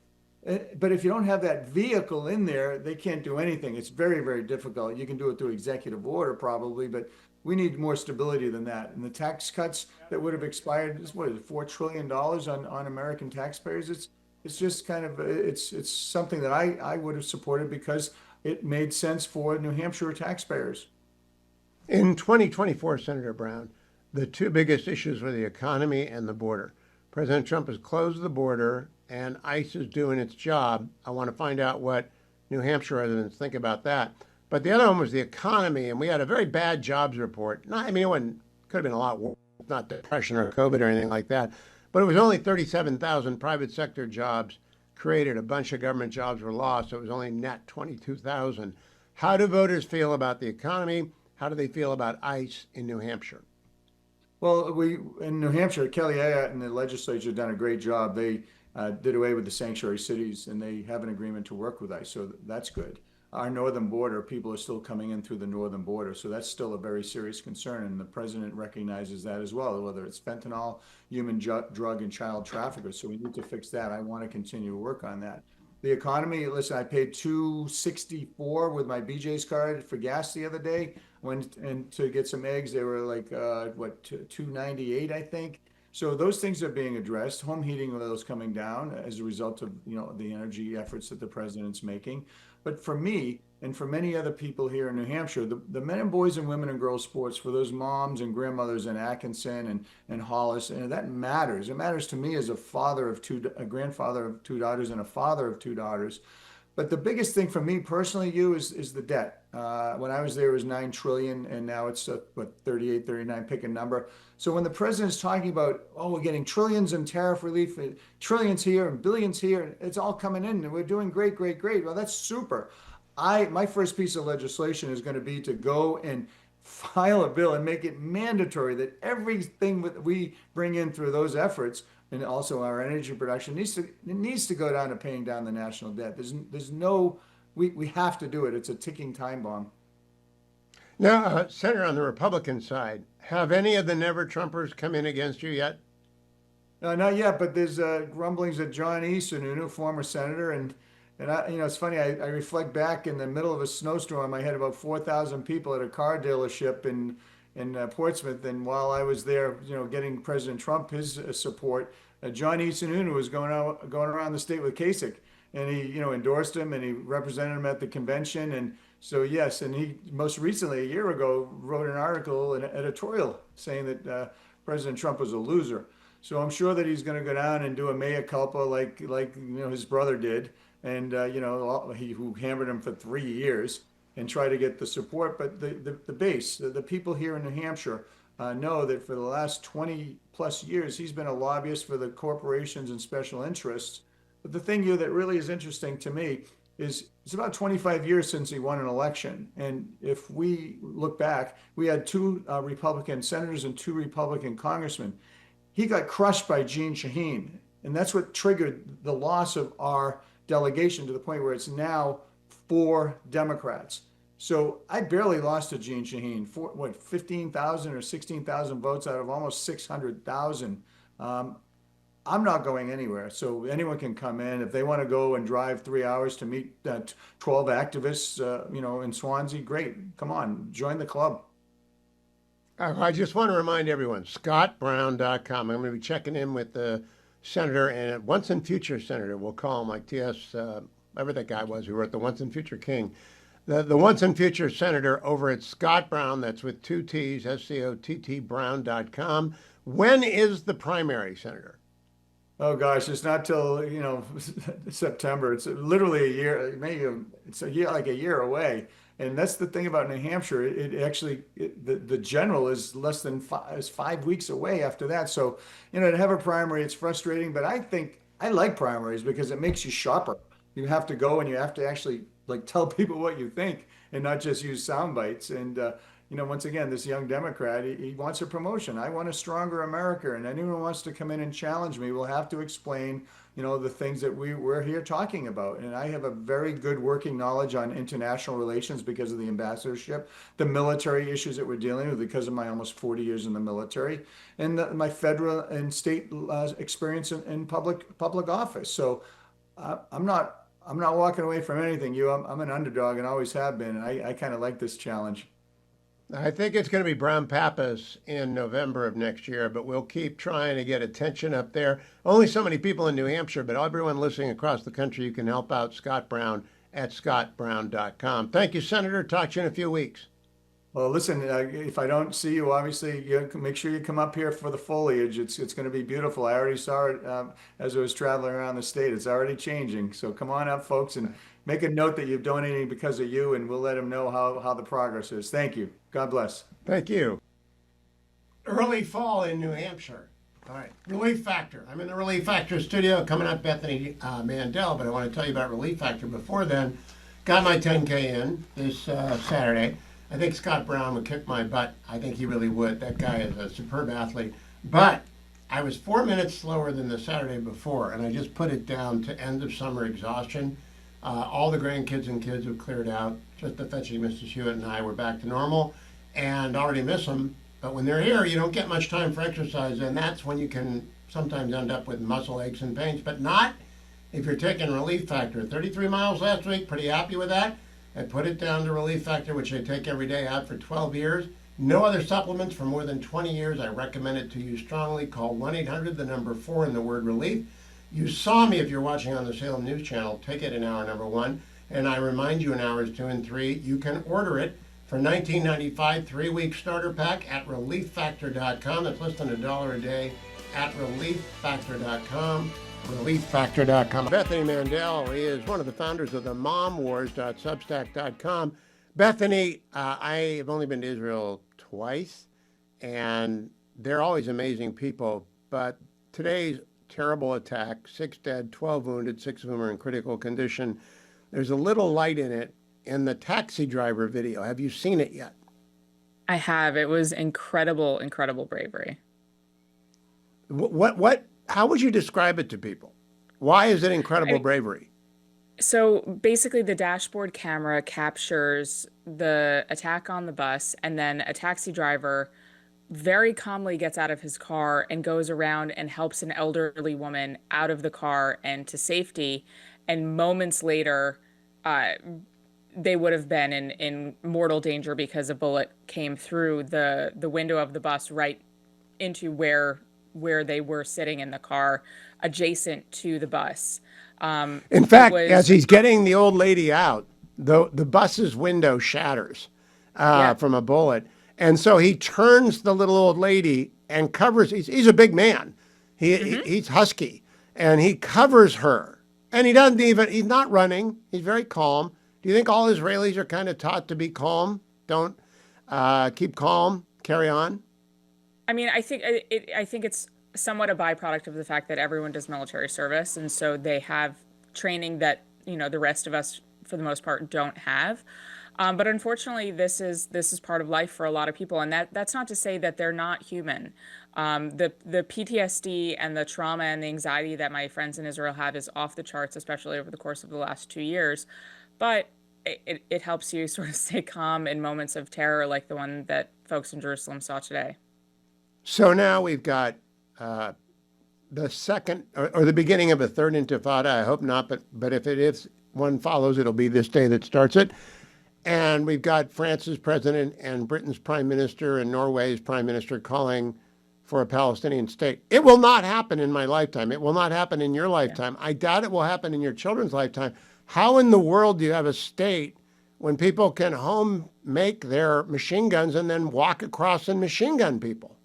But if you don't have that vehicle in there, they can't do anything. It's very, very difficult. You can do it through executive order probably, but we need more stability than that. And the tax cuts that would have expired, what is it, $4 trillion on American taxpayers? It's just kind of, it's something that I would have supported because it made sense for New Hampshire taxpayers. In 2024, Senator Brown, the two biggest issues were the economy and the border. President Trump has closed the border and ICE is doing its job. I want to find out what New Hampshire residents think about that. But the other one was the economy, and we had a very bad jobs report. It could have been a lot worse, not depression or COVID or anything like that, but it was only 37,000 private sector jobs created. A bunch of government jobs were lost, so it was only net 22,000. How do voters feel about the economy? How do they feel about ICE in New Hampshire? Well, we in New Hampshire, Kelly Ayotte and the legislature have done a great job. They did away with the sanctuary cities, and they have an agreement to work with ICE, so that's good. Our northern border, people are still coming in through the northern border, so that's still a very serious concern, and the president recognizes that as well, whether it's fentanyl, human drug, and child traffickers. So we need to fix that. I want to continue to work on that. The economy, listen, I paid $2.64 with my BJ's card for gas the other day. Went and to get some eggs, they were like $2.98, I think. So those things are being addressed. Home heating oil is coming down as a result of the energy efforts that the president's making. But for me and for many other people here in New Hampshire, the men and boys and women and girls sports for those moms and grandmothers in Atkinson and Hollis, and that matters. It matters to me as a grandfather of two daughters and a father of two daughters. But the biggest thing for me personally, is the debt. When I was there, it was $9 trillion, and now it's 38, 39, pick a number. So when the president's talking about, we're getting trillions in tariff relief, trillions here and billions here, it's all coming in, and we're doing great, great, great. Well, that's super. My first piece of legislation is going to be to go and file a bill and make it mandatory that everything that we bring in through those efforts, and also our energy production, needs to go down to paying down the national debt. We have to do it. It's a ticking time bomb. Now, Senator, on the Republican side, have any of the never-Trumpers come in against you yet? Not yet, but there's rumblings that John E. Sununu, former senator, and it's funny. I reflect back in the middle of a snowstorm. I had about 4,000 people at a car dealership in Portsmouth, and while I was there, getting President Trump his support, John E. Sununu was going around the state with Kasich, and he endorsed him and he represented him at the convention, and so yes, and he most recently a year ago wrote an article, an editorial saying that President Trump was a loser. So I'm sure that he's going to go down and do a mea culpa like his brother did, and he who hammered him for 3 years, and try to get the support. But the base, the people here in New Hampshire know that for the last 20 plus years, he's been a lobbyist for the corporations and special interests. But the thing here that really is interesting to me is it's about 25 years since he won an election. And if we look back, we had 2 Republican senators and 2 Republican congressmen. He got crushed by Jeanne Shaheen. And that's what triggered the loss of our delegation to the point where it's now 4 Democrats. So I barely lost to Jeanne Shaheen, 15,000 or 16,000 votes out of almost 600,000. I'm not going anywhere. So anyone can come in if they want to go and drive 3 hours to meet 12 activists, in Swansea. Great, come on, join the club. I just want to remind everyone, scottbrown.com. I'm going to be checking in with the senator and once and future senator. We'll call him like T.S. Whatever that guy was who wrote the Once and Future King. The once and future senator over at Scott Brown, that's with two T's, SCOTT When is the primary, Senator? Oh gosh, it's not till September. It's literally a year, maybe it's a year, like a year away. And that's the thing about New Hampshire. It actually the general is less than is 5 weeks away after that. So to have a primary, it's frustrating. But I think I like primaries because it makes you sharper. You have to go and you have to actually like tell people what you think and not just use sound bites. And once again, this young Democrat, he wants a promotion. I want a stronger America, and anyone who wants to come in and challenge me will have to explain, the things that we're here talking about. And I have a very good working knowledge on international relations because of the ambassadorship, the military issues that we're dealing with because of my almost 40 years in the military, and my federal and state experience in public office. So I'm not walking away from anything. I'm an underdog and always have been. And I kind of like this challenge. I think it's going to be Brown Pappas in November of next year, but we'll keep trying to get attention up there. Only so many people in New Hampshire, but everyone listening across the country, you can help out Scott Brown at scottbrown.com. Thank you, Senator. Talk to you in a few weeks. Well, listen, if I don't see you, obviously, make sure you come up here for the foliage. It's going to be beautiful. I already saw it as I was traveling around the state. It's already changing. So come on up, folks, and make a note that you've donated because of you, and we'll let them know how the progress is. Thank you. God bless. Thank you. Early fall in New Hampshire. All right, Relief Factor. I'm in the Relief Factor studio. Coming up, Bethany Mandel, but I want to tell you about Relief Factor. Before then, got my 10K in this Saturday. I think Scott Brown would kick my butt. I think he really would. That guy is a superb athlete. But I was 4 minutes slower than the Saturday before, and I just put it down to end of summer exhaustion. All the grandkids and kids have cleared out. Just the fetching Mrs. Hewitt and I were back to normal and already miss them. But when they're here, you don't get much time for exercise, and that's when you can sometimes end up with muscle aches and pains, but not if you're taking Relief Factor. 33 miles last week, pretty happy with that. I put it down to Relief Factor, which I take every day out for 12 years. No other supplements for more than 20 years. I recommend it to you strongly. Call 1-800, the number 4 in the word relief. You saw me if you're watching on the Salem News Channel. Take it in hour number 1. And I remind you in hours 2 and 3, you can order it for $19.95, 3-week starter pack at relieffactor.com. That's less than $1 a day at relieffactor.com. relieffactor.com. Bethany Mandel is one of the founders of the momwars.substack.com. Bethany, I have only been to Israel twice, and they're always amazing people, but today's terrible attack, 6 dead, 12 wounded, 6 of them are in critical condition. There's a little light in it in the taxi driver video. Have you seen it yet? I have. It was incredible, incredible bravery. How would you describe it to people? Why is it incredible bravery? So basically the dashboard camera captures the attack on the bus, and then a taxi driver very calmly gets out of his car and goes around and helps an elderly woman out of the car and to safety. And moments later, they would have been in mortal danger because a bullet came through the window of the bus right into where they were sitting in the car adjacent to the bus. In fact, as he's getting the old lady out, the bus's window shatters from a bullet. And so he turns the little old lady and covers, he's a big man. He's husky, and he covers her. And he's not running. He's very calm. Do you think all Israelis are kind of taught to be calm? Don't keep calm, carry on? I mean, I think it's somewhat a byproduct of the fact that everyone does military service, and so they have training that the rest of us, for the most part, don't have. But unfortunately, this is part of life for a lot of people, and that's not to say that they're not human. The PTSD and the trauma and the anxiety that my friends in Israel have is off the charts, especially over the course of the last 2 years. But it helps you sort of stay calm in moments of terror like the one that folks in Jerusalem saw today. So now we've got the second or the beginning of a third intifada. I hope not, but if it is one follows, it'll be this day that starts it. And we've got France's president and Britain's prime minister and Norway's prime minister calling for a Palestinian state. It will not happen in my lifetime. It will not happen in your lifetime. I doubt it will happen in your children's lifetime. How in the world do you have a state when people can home make their machine guns and then walk across and machine gun people?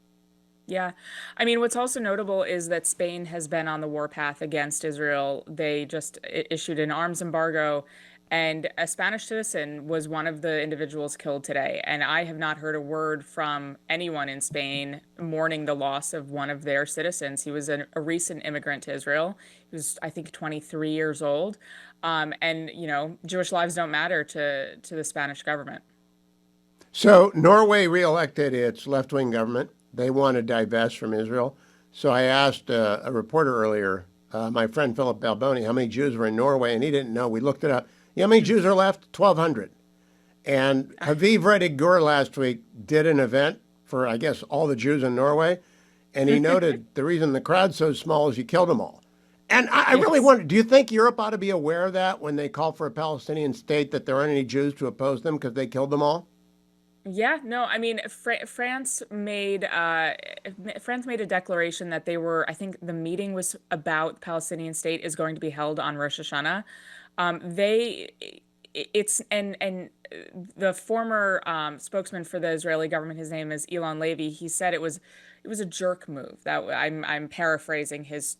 Yeah. I mean, what's also notable is that Spain has been on the warpath against Israel. They just issued an arms embargo, and a Spanish citizen was one of the individuals killed today. And I have not heard a word from anyone in Spain mourning the loss of one of their citizens. He was a recent immigrant to Israel. He was, I think, 23 years old. And, you know, Jewish lives don't matter to the Spanish government. So Norway reelected its left-wing government. They want to divest from Israel. So I asked a reporter earlier, my friend Philip Balboni, how many Jews were in Norway, and he didn't know. We looked it up. You know how many Jews are left? 1,200. And Haviv Rettig Gur last week did an event for, I guess, all the Jews in Norway, and he noted the reason the crowd's so small is you killed them all. And I really wonder, do you think Europe ought to be aware of that when they call for a Palestinian state, that there aren't any Jews to oppose them because they killed them all? Yeah, no, I mean, France made a declaration that they were, I think the meeting was about Palestinian state is going to be held on Rosh Hashanah. It's and the former spokesman for the Israeli government, his name is Elon Levy. He said it was a jerk move. That I'm paraphrasing his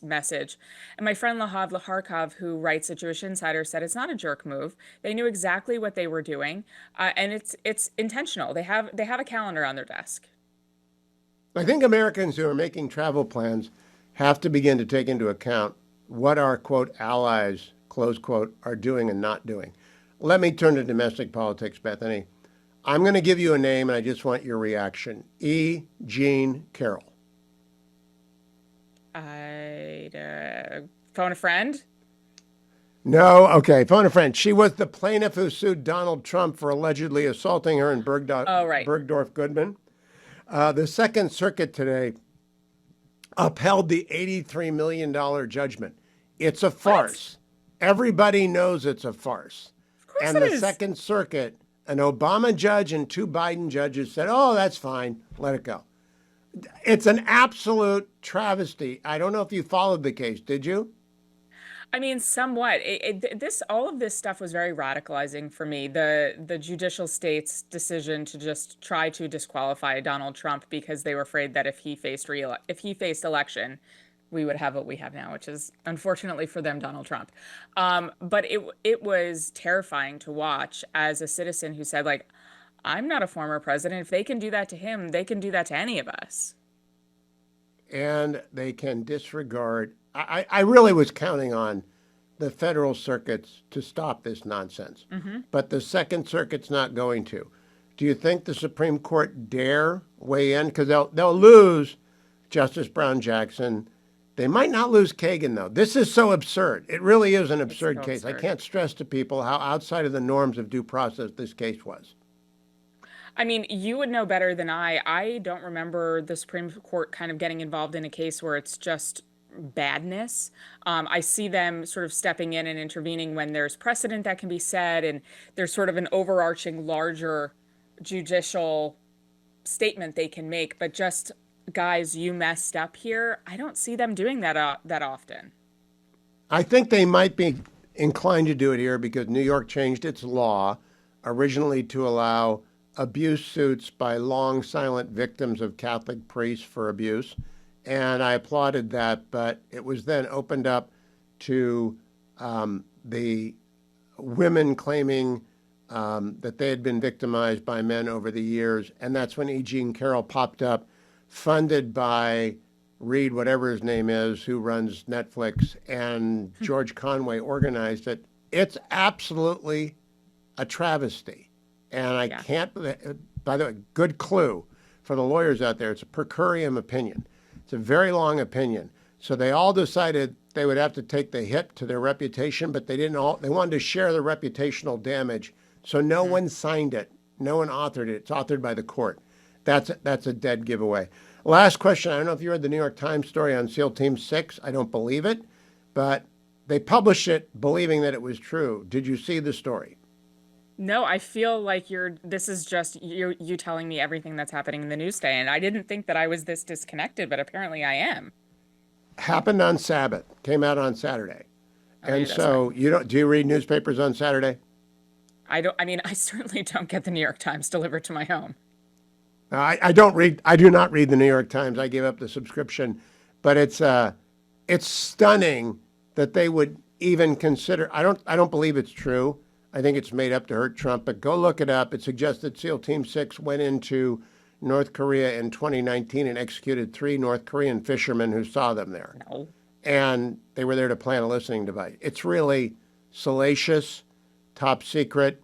message. And my friend Lahav Laharkov, who writes at Jewish Insider, said it's not a jerk move. They knew exactly what they were doing, and it's intentional. They have a calendar on their desk. I think Americans who are making travel plans have to begin to take into account what our, quote, allies, close quote, are doing and not doing. Let me turn to domestic politics, Bethany. I'm going to give you a name, and I just want your reaction. E. Jean Carroll. Phone a friend? No, okay, phone a friend. She was the plaintiff who sued Donald Trump for allegedly assaulting her in Bergdorf Goodman. The Second Circuit today upheld the $83 million judgment. It's a farce. What? Everybody knows it's a farce. Of course and it the is. Second Circuit, an Obama judge and two Biden judges said, oh, that's fine, let it go. It's an absolute travesty. I don't know if you followed the case, did you? I mean, somewhat. All of this stuff was very radicalizing for me. The judicial state's decision to just try to disqualify Donald Trump because they were afraid that if he faced election, we would have what we have now, which is unfortunately for them, Donald Trump. But it was terrifying to watch as a citizen who said, like, I'm not a former president. If they can do that to him, they can do that to any of us. And they can disregard. I really was counting on the federal circuits to stop this nonsense. Mm-hmm. But the Second Circuit's not going to. Do you think the Supreme Court dare weigh in? Because they'll lose Justice Brown Jackson. They might not lose Kagan, though. This is so absurd. It really is an absurd case. I can't stress to people how outside of the norms of due process this case was. I mean, you would know better than I. I don't remember the Supreme Court kind of getting involved in a case where it's just badness. I see them sort of stepping in and intervening when there's precedent that can be set and there's sort of an overarching larger judicial statement they can make. But just, guys, you messed up here. I don't see them doing that that often. I think they might be inclined to do it here because New York changed its law originally to allow abuse suits by long silent victims of Catholic priests for abuse. And I applauded that, but it was then opened up to the women claiming that they had been victimized by men over the years. And that's when E. Jean Carroll popped up, funded by Reed, whatever his name is, who runs Netflix, and George Conway organized it. It's absolutely a travesty. And I can't, by the way, good clue for the lawyers out there, it's a per curiam opinion. It's a very long opinion. So they all decided they would have to take the hit to their reputation, but they wanted to share the reputational damage. So no one signed it. No one authored it. It's authored by the court. That's a dead giveaway. Last question. I don't know if you read the New York Times story on SEAL Team 6. I don't believe it, but they published it believing that it was true. Did you see the story? No, I feel like this is just you telling me everything that's happening in the news today, and I didn't think that I was this disconnected, but apparently I am. Happened on Sabbath. Came out on Saturday. Okay, And so do you read newspapers on Saturday? I mean, I certainly don't get the New York Times delivered to my home. I don't read. I do not read the New York Times. I gave up the subscription, but it's stunning that they would even consider. I don't believe it's true. I think it's made up to hurt Trump. But go look it up. It suggests that SEAL Team 6 went into North Korea in 2019 and executed 3 North Korean fishermen who saw them there. No. And they were there to plant a listening device. It's really salacious, top secret.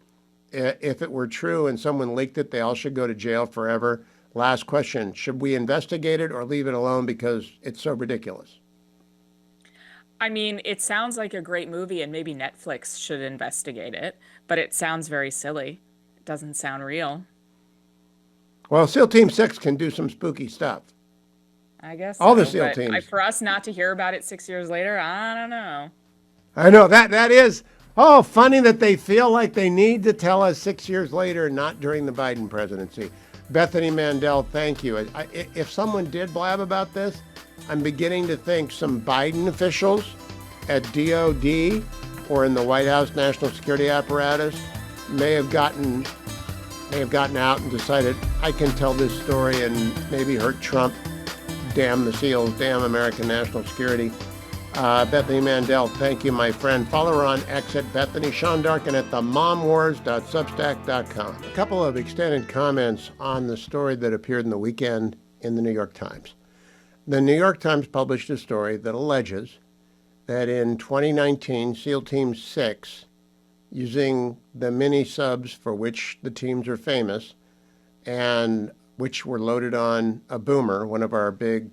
If it were true and someone leaked it, they all should go to jail forever. Last question. Should we investigate it or leave it alone because it's so ridiculous? I mean, it sounds like a great movie, and maybe Netflix should investigate it, but it sounds very silly. It doesn't sound real. Well, SEAL Team 6 can do some spooky stuff. I guess all the so, SEAL but teams. for us not to hear about it 6 years later, I don't know. I know that is. Oh, funny that they feel like they need to tell us 6 years later, not during the Biden presidency. Bethany Mandel, thank you. If someone did blab about this, I'm beginning to think some Biden officials at DOD or in the White House National Security Apparatus may have gotten out and decided, I can tell this story and maybe hurt Trump. Damn the SEALs, damn American national security. Bethany Mandel, thank you, my friend. Follow her on X at Bethany Shondark and at themomwars.substack.com. A couple of extended comments on the story that appeared in the weekend in the New York Times. The New York Times published a story that alleges that in 2019, SEAL Team 6, using the mini subs for which the teams are famous, and which were loaded on a boomer, one of our big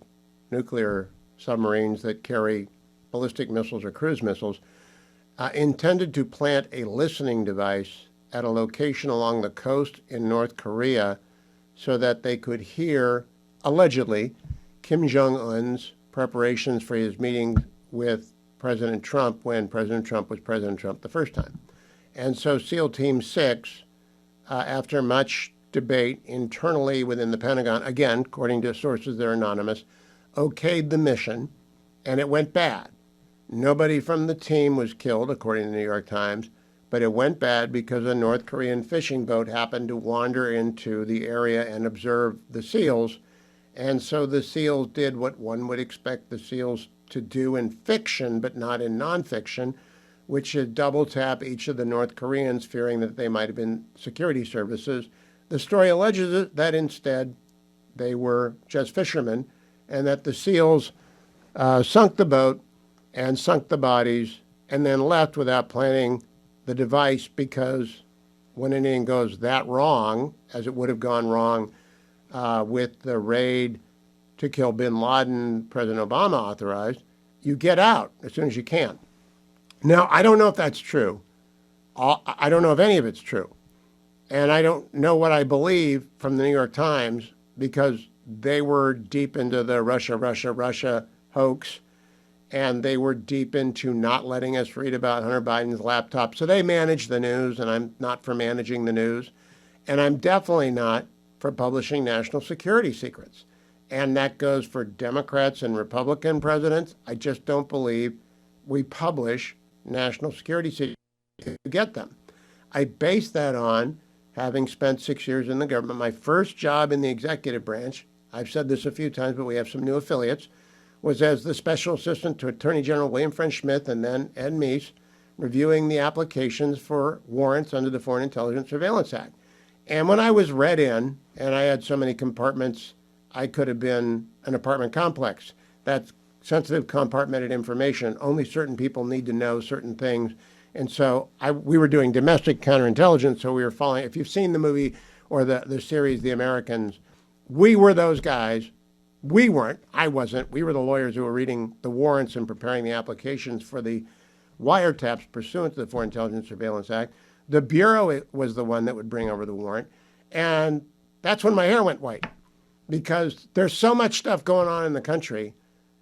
nuclear submarines that carry ballistic missiles or cruise missiles, intended to plant a listening device at a location along the coast in North Korea so that they could hear, allegedly, Kim Jong-un's preparations for his meeting with President Trump when President Trump was President Trump the first time. And so SEAL Team 6, after much debate internally within the Pentagon, again, according to sources that are anonymous, okayed the mission, and it went bad. Nobody from the team was killed, according to the New York Times, but it went bad because a North Korean fishing boat happened to wander into the area and observe the SEALs. And so the SEALs did what one would expect the SEALs to do in fiction, but not in nonfiction, which is double tap each of the North Koreans, fearing that they might have been security services. The story alleges that instead they were just fishermen, and that the SEALs sunk the boat and sunk the bodies and then left without planting the device, because when anything goes that wrong, as it would have gone wrong with the raid to kill bin Laden President Obama authorized, you get out as soon as you can. Now, I don't know if that's true. I don't know if any of it's true. And I don't know what I believe from the New York Times, because they were deep into the Russia hoax, and they were deep into not letting us read about Hunter Biden's laptop. So they manage the news, and I'm not for managing the news. And I'm definitely not for publishing national security secrets. And that goes for Democrats and Republican presidents. I just don't believe we publish national security secrets to get them. I base that on having spent 6 years in the government. My first job in the executive branch, I've said this a few times, but we have some new affiliates, was as the special assistant to Attorney General William French Smith and then Ed Meese, reviewing the applications for warrants under the Foreign Intelligence Surveillance Act. And when I was read in, and I had so many compartments, I could have been an apartment complex. That's sensitive, compartmented information. Only certain people need to know certain things. And so we were doing domestic counterintelligence, so we were following. If you've seen the movie or the series The Americans, we were those guys. We weren't. I wasn't. We were the lawyers who were reading the warrants and preparing the applications for the wiretaps pursuant to the Foreign Intelligence Surveillance Act. The Bureau was the one that would bring over the warrant. And that's when my hair went white. because there's so much stuff going on in the country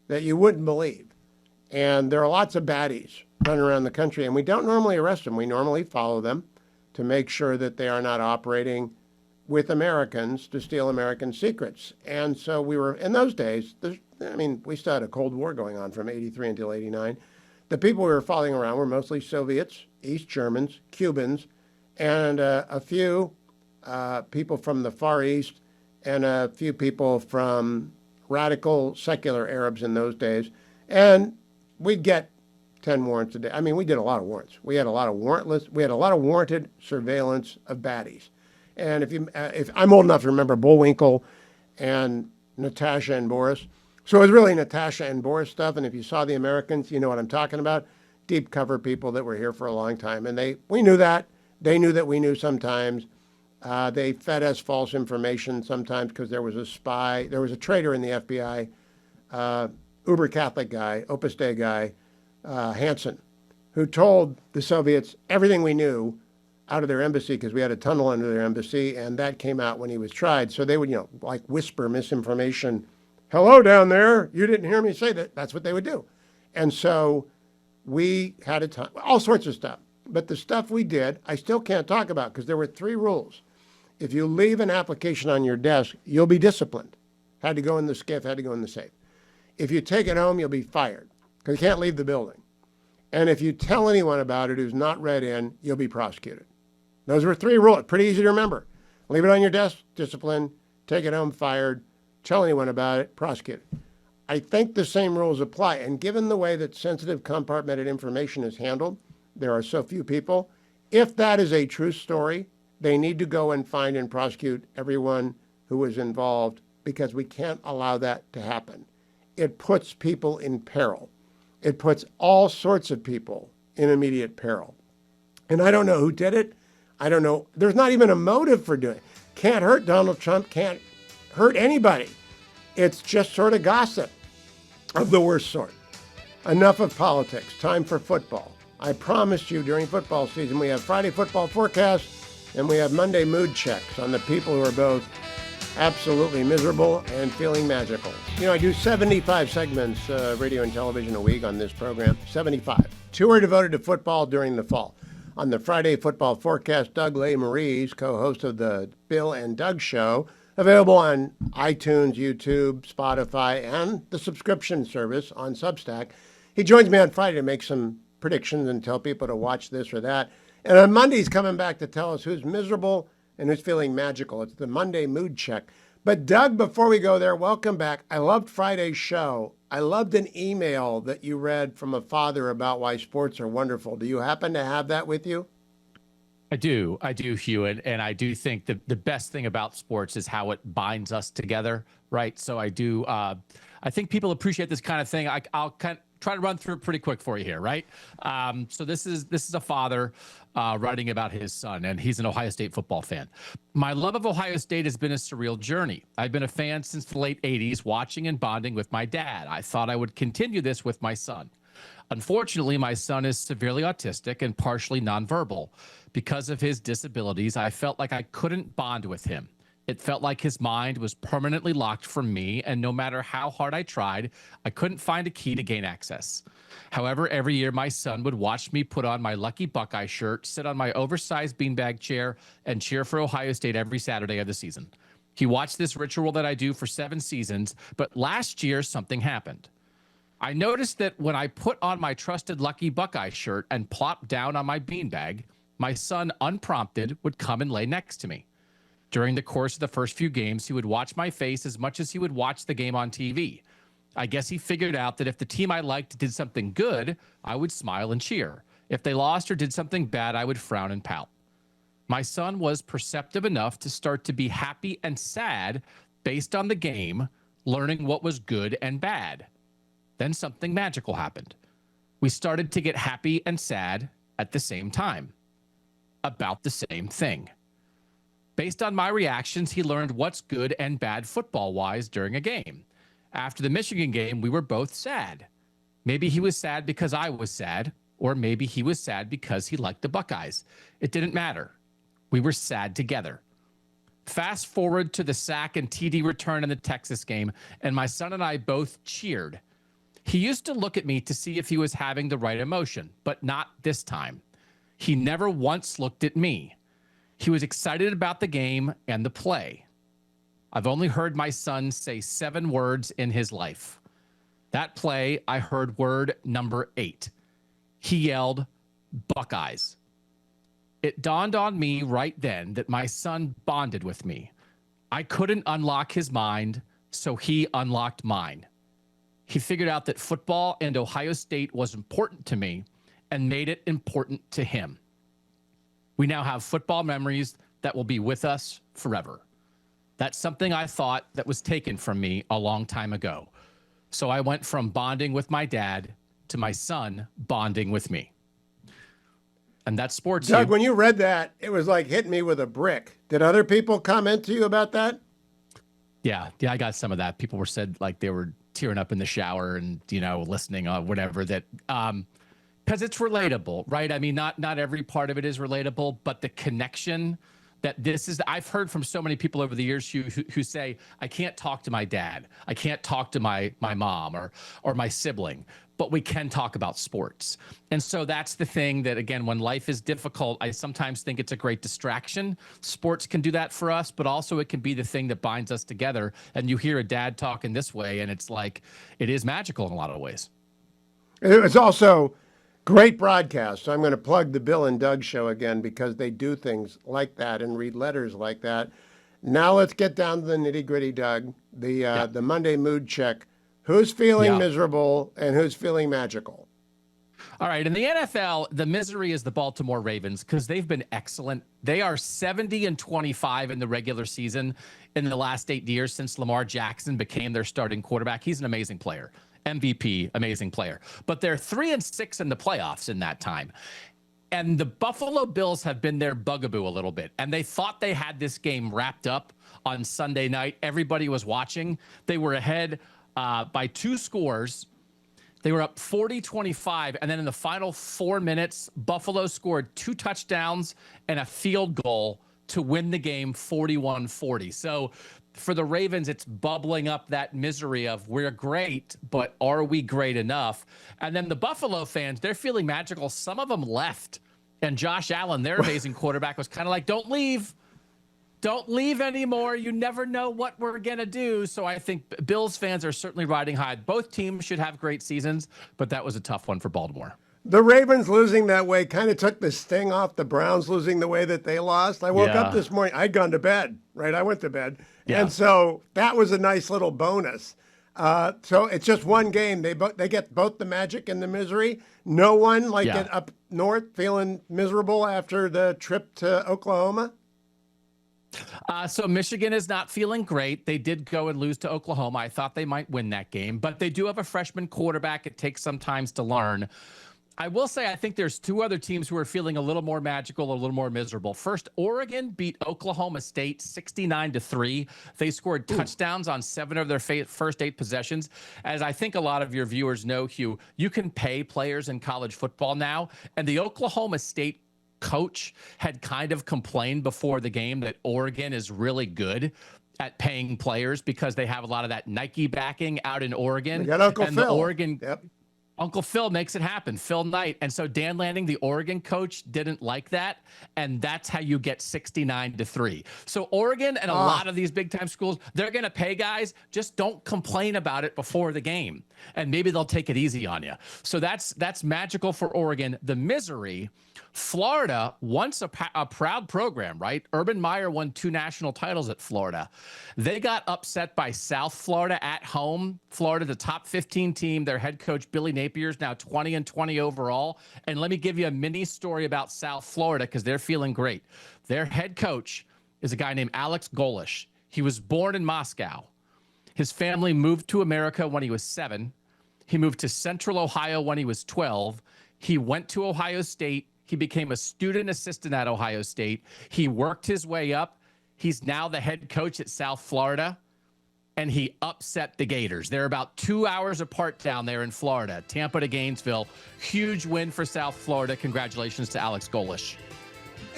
that you wouldn't believe. And there are lots of baddies running around the country, and we don't normally arrest them. We normally follow them to make sure that they are not operating with Americans to steal American secrets. And so we were, in those days, we still had a Cold War going on from 83 until 89. The people we were following around were mostly Soviets, East Germans, Cubans, and a few people from the Far East, and a few people from radical secular Arabs in those days. And we'd get 10 warrants a day. I mean, we did a lot of warrants. We had a lot of warranted surveillance of baddies. And if I'm old enough to remember Bullwinkle and Natasha and Boris. So it was really Natasha and Boris stuff. And if you saw The Americans, you know what I'm talking about. Deep cover people that were here for a long time. And we knew that. They knew that we knew sometimes. They fed us false information sometimes because there was a spy. There was a traitor in the FBI, uber Catholic guy, Opus Dei guy, Hansen, who told the Soviets everything we knew out of their embassy because we had a tunnel under their embassy, and that came out when he was tried. So they would, like whisper misinformation. Hello down there, you didn't hear me say that. That's what they would do. And so we had a ton, all sorts of stuff. But the stuff we did, I still can't talk about because there were 3 rules. If you leave an application on your desk, you'll be disciplined. Had to go in the skiff, had to go in the safe. If you take it home, you'll be fired because you can't leave the building. And if you tell anyone about it who's not read in, you'll be prosecuted. Those were 3 rules. Pretty easy to remember. Leave it on your desk, discipline. Take it home, fired. Tell anyone about it, prosecuted. I think the same rules apply. And given the way that sensitive compartmented information is handled, there are so few people. If that is a true story, they need to go and find and prosecute everyone who was involved because we can't allow that to happen. It puts people in peril. It puts all sorts of people in immediate peril. And I don't know who did it. I don't know. There's not even a motive for doing it. Can't hurt Donald Trump, can't hurt anybody. It's just sort of gossip of the worst sort. Enough of politics. Time for football. I promised you during football season we have Friday football forecast and we have Monday mood checks on the people who are both absolutely miserable and feeling magical. I do 75 segments, radio and television a week on this program. 75. 2 are devoted to football during the fall. On the Friday football forecast, Doug LeMarie, co-host of the Bill and Doug Show, available on iTunes, YouTube, Spotify, and the subscription service on Substack. He joins me on Friday to make some predictions and tell people to watch this or that. And on Monday, he's coming back to tell us who's miserable and who's feeling magical. It's the Monday mood check. But Doug, before we go there, welcome back. I loved Friday's show. I loved an email that you read from a father about why sports are wonderful. Do you happen to have that with you? I do, Hugh, and I do think the best thing about sports is how it binds us together, right? So I do. I think people appreciate this kind of thing. I'll try to run through it pretty quick for you here, right? So this is a father writing about his son, and he's an Ohio State football fan. My love of Ohio State has been a surreal journey. I've been a fan since the late 80s, watching and bonding with my dad. I thought I would continue this with my son. Unfortunately, my son is severely autistic and partially nonverbal. Because of his disabilities, I felt like I couldn't bond with him. It felt like his mind was permanently locked from me, and no matter how hard I tried, I couldn't find a key to gain access. However, every year my son would watch me put on my lucky Buckeye shirt, sit on my oversized beanbag chair, and cheer for Ohio State every Saturday of the season. He watched this ritual that I do for 7 seasons, but last year something happened. I noticed that when I put on my trusted lucky Buckeye shirt and plopped down on my beanbag, my son, unprompted, would come and lay next to me. During the course of the first few games, he would watch my face as much as he would watch the game on TV. I guess he figured out that if the team I liked did something good, I would smile and cheer. If they lost or did something bad, I would frown and pout. My son was perceptive enough to start to be happy and sad based on the game, learning what was good and bad. Then something magical happened. We started to get happy and sad at the same time. About the same thing. Based on my reactions, he learned what's good and bad football-wise during a game. After the Michigan game, we were both sad. Maybe he was sad because I was sad, or maybe he was sad because he liked the Buckeyes. It didn't matter. We were sad together. Fast forward to the sack and TD return in the Texas game, and my son and I both cheered. He used to look at me to see if he was having the right emotion, but not this time. He never once looked at me. He was excited about the game and the play. I've only heard my son say 7 words in his life. That play, I heard word number 8. He yelled, Buckeyes. It dawned on me right then that my son bonded with me. I couldn't unlock his mind, so he unlocked mine. He figured out that football and Ohio State was important to me and made it important to him. We now have football memories that will be with us forever. That's something I thought that was taken from me a long time ago. So I went from bonding with my dad to my son bonding with me. And that's sports. Doug, Hugh. when you read that, it was like hitting me with a brick. Did other people comment to you about that? Yeah, I got some of that. People were said like they were tearing up in the shower and, listening or whatever that, because it's relatable, right? I mean, not every part of it is relatable, but the connection that this is, I've heard from so many people over the years who say, I can't talk to my dad. I can't talk to my mom or my sibling, but we can talk about sports. And so that's the thing that, again, when life is difficult, I sometimes think it's a great distraction. Sports can do that for us, but also it can be the thing that binds us together. And you hear a dad talking this way, and it's like, it is magical in a lot of ways. It's also great broadcast. So I'm going to plug the Bill and Doug show again because they do things like that and read letters like that. Now let's get down to the nitty gritty, Doug. The Monday mood check. Who's feeling miserable and who's feeling magical? All right. In the NFL, the misery is the Baltimore Ravens because they've been excellent. They are 70-25 in the regular season in the last 8 years since Lamar Jackson became their starting quarterback. He's an amazing player. MVP, amazing player. But they're 3-6 in the playoffs in that time. And the Buffalo Bills have been their bugaboo a little bit. And they thought they had this game wrapped up on Sunday night. Everybody was watching. They were ahead by 2 scores. They were up 40-25. And then in the final 4 minutes, Buffalo scored 2 touchdowns and a field goal to win the game 41-40. So for the Ravens, it's bubbling up that misery of we're great, but are we great enough? And then the Buffalo fans, they're feeling magical. Some of them left. And Josh Allen, their amazing quarterback, was kind of like, don't leave. Don't leave anymore. You never know what we're going to do. So I think Bills fans are certainly riding high. Both teams should have great seasons, but that was a tough one for Baltimore. The Ravens losing that way kind of took the sting off the Browns losing the way that they lost. I woke up this morning. I'd gone to bed, right? I went to bed. Yeah. And so that was a nice little bonus. So it's just one game. They get both the magic and the misery. No one up north feeling miserable after the trip to Oklahoma? So Michigan is not feeling great. They did go and lose to Oklahoma. I thought they might win that game, but they do have a freshman quarterback. It takes some time to learn. I will say I think there's 2 other teams who are feeling a little more magical, a little more miserable. First, Oregon beat Oklahoma State 69-3. They scored touchdowns on 7 of their first 8 possessions. As I think a lot of your viewers know, Hugh, you can pay players in college football now, and the Oklahoma State coach had kind of complained before the game that Oregon is really good at paying players because they have a lot of that Nike backing out in Oregon. They got Uncle and Phil. The Oregon, Uncle Phil makes it happen, Phil Knight. And so Dan Lanning, the Oregon coach, didn't like that. And that's how you get 69-3. So Oregon and a lot of these big time schools, they're going to pay guys. Just don't complain about it before the game. And maybe they'll take it easy on you. So that's magical for Oregon. The misery, Florida, once a proud program, right? Urban Meyer won 2 national titles at Florida. They got upset by South Florida at home. Florida, the top 15 team, their head coach, Billy Napier, is now 20-20 overall. And let me give you a mini story about South Florida because they're feeling great. Their head coach is a guy named Alex Golish. He was born in Moscow. His family moved to America when he was 7. He moved to Central Ohio when he was 12. He went to Ohio State. He became a student assistant at Ohio State. He worked his way up. He's now the head coach at South Florida, and he upset the Gators. They're about 2 hours apart down there in Florida, Tampa to Gainesville. Huge win for South Florida. Congratulations to Alex Golish.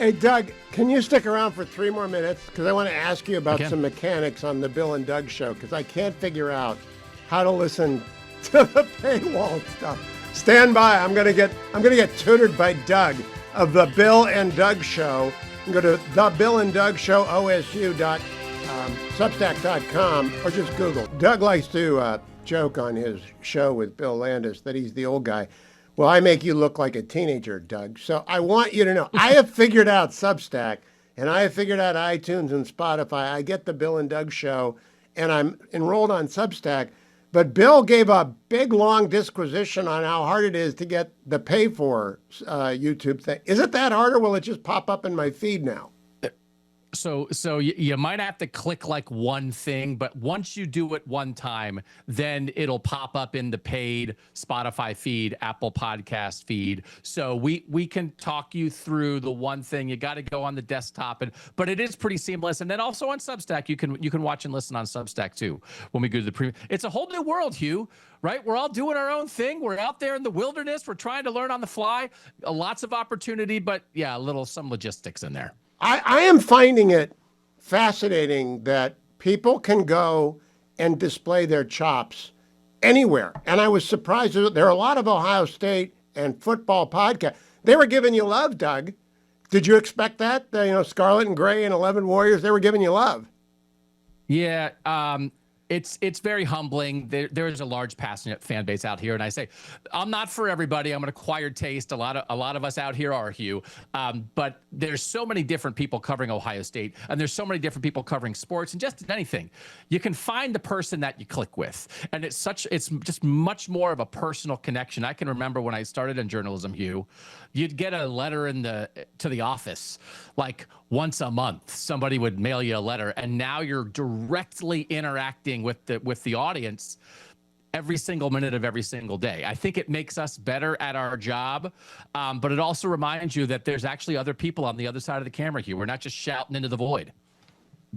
Hey, Doug, can you stick around for 3 more minutes? Because I want to ask you about Okay. some mechanics on the Bill and Doug show, because I can't figure out how to listen to the paywall stuff. Stand by. I'm gonna get tutored by Doug of the Bill and Doug Show. You can go to the Bill and Doug Show OSU.substack.com or just Google. Doug likes to joke on his show with Bill Landis that he's the old guy. Well, I make you look like a teenager, Doug. So I want you to know I have figured out Substack and I have figured out iTunes and Spotify. I get the Bill and Doug Show and I'm enrolled on Substack. But Bill gave a big, long disquisition on how hard it is to get the pay for YouTube thing. Is it that hard, or will it just pop up in my feed now? So you might have to click like one thing, but once you do it one time, then it'll pop up in the paid Spotify feed, Apple Podcast feed. So we can talk you through the one thing. You got to go on the desktop, but it is pretty seamless. And then also on Substack, you can watch and listen on Substack too when we go to the premium. It's a whole new world, Hugh. Right? We're all doing our own thing. We're out there in the wilderness. We're trying to learn on the fly. Lots of opportunity, but yeah, some logistics in there. I am finding it fascinating that people can go and display their chops anywhere. And I was surprised. There are a lot of Ohio State and football podcasts. They were giving you love, Doug. Did you expect that? Scarlet and Gray and 11 Warriors, they were giving you love. Yeah, it's very humbling. There is a large passionate fan base out here, and I say, I'm not for everybody. I'm an acquired taste. A lot of us out here are, Hugh. But there's so many different people covering Ohio State, and there's so many different people covering sports and just anything. You can find the person that you click with, and it's just much more of a personal connection. I can remember when I started in journalism, Hugh, you'd get a letter to the office like once a month. Somebody would mail you a letter, and now you're directly interacting with the audience every single minute of every single day. I think it makes us better at our job, but it also reminds you that there's actually other people on the other side of the camera, Hugh. We're not just shouting into the void.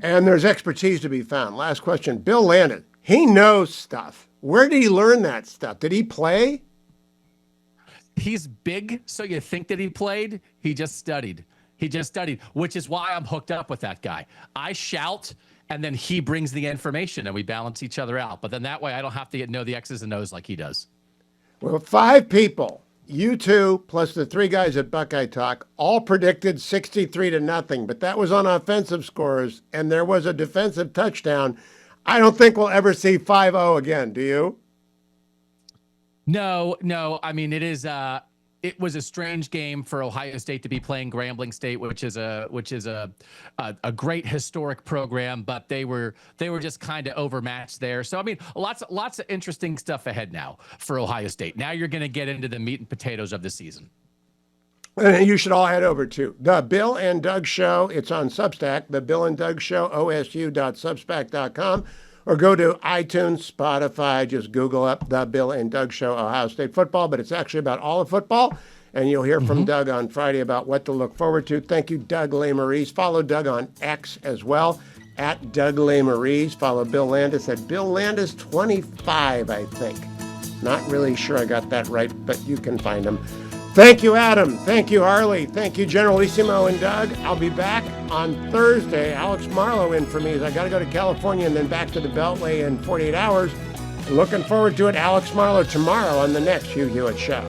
And there's expertise to be found. Last question. Bill Landis, he knows stuff. Where did he learn that stuff? Did he play? He's big, so you think that he played. He just studied. Which is why I'm hooked up with that guy. I shout, and then he brings the information, and we balance each other out. But then that way I don't have to know the X's and O's like he does. Well, 5 people, you two plus the 3 guys at Buckeye Talk, all predicted 63-0, but that was on offensive scores, and there was a defensive touchdown. I don't think we'll ever see 5-0 again. Do you? No. I mean, it was a strange game for Ohio State to be playing Grambling State, which is a great historic program, but they were just kind of overmatched there. So I mean, lots of interesting stuff ahead now for Ohio State. Now you're going to get into the meat and potatoes of the season. And you should all head over to the Bill and Doug Show. It's on Substack, the Bill and Doug Show, osu.substack.com. Or go to iTunes, Spotify, just Google up the Bill and Doug Show, Ohio State football. But it's actually about all of football. And you'll hear from Doug on Friday about what to look forward to. Thank you, Doug Lesmerises. Follow Doug on X as well, at Doug Lesmerises. Follow Bill Landis at Bill Landis 25, I think. Not really sure I got that right, but you can find him. Thank you, Adam. Thank you, Harley. Thank you, Generalissimo and Doug. I'll be back on Thursday. Alex Marlowe in for me as I got to go to California and then back to the Beltway in 48 hours. Looking forward to it. Alex Marlowe tomorrow on the next Hugh Hewitt Show.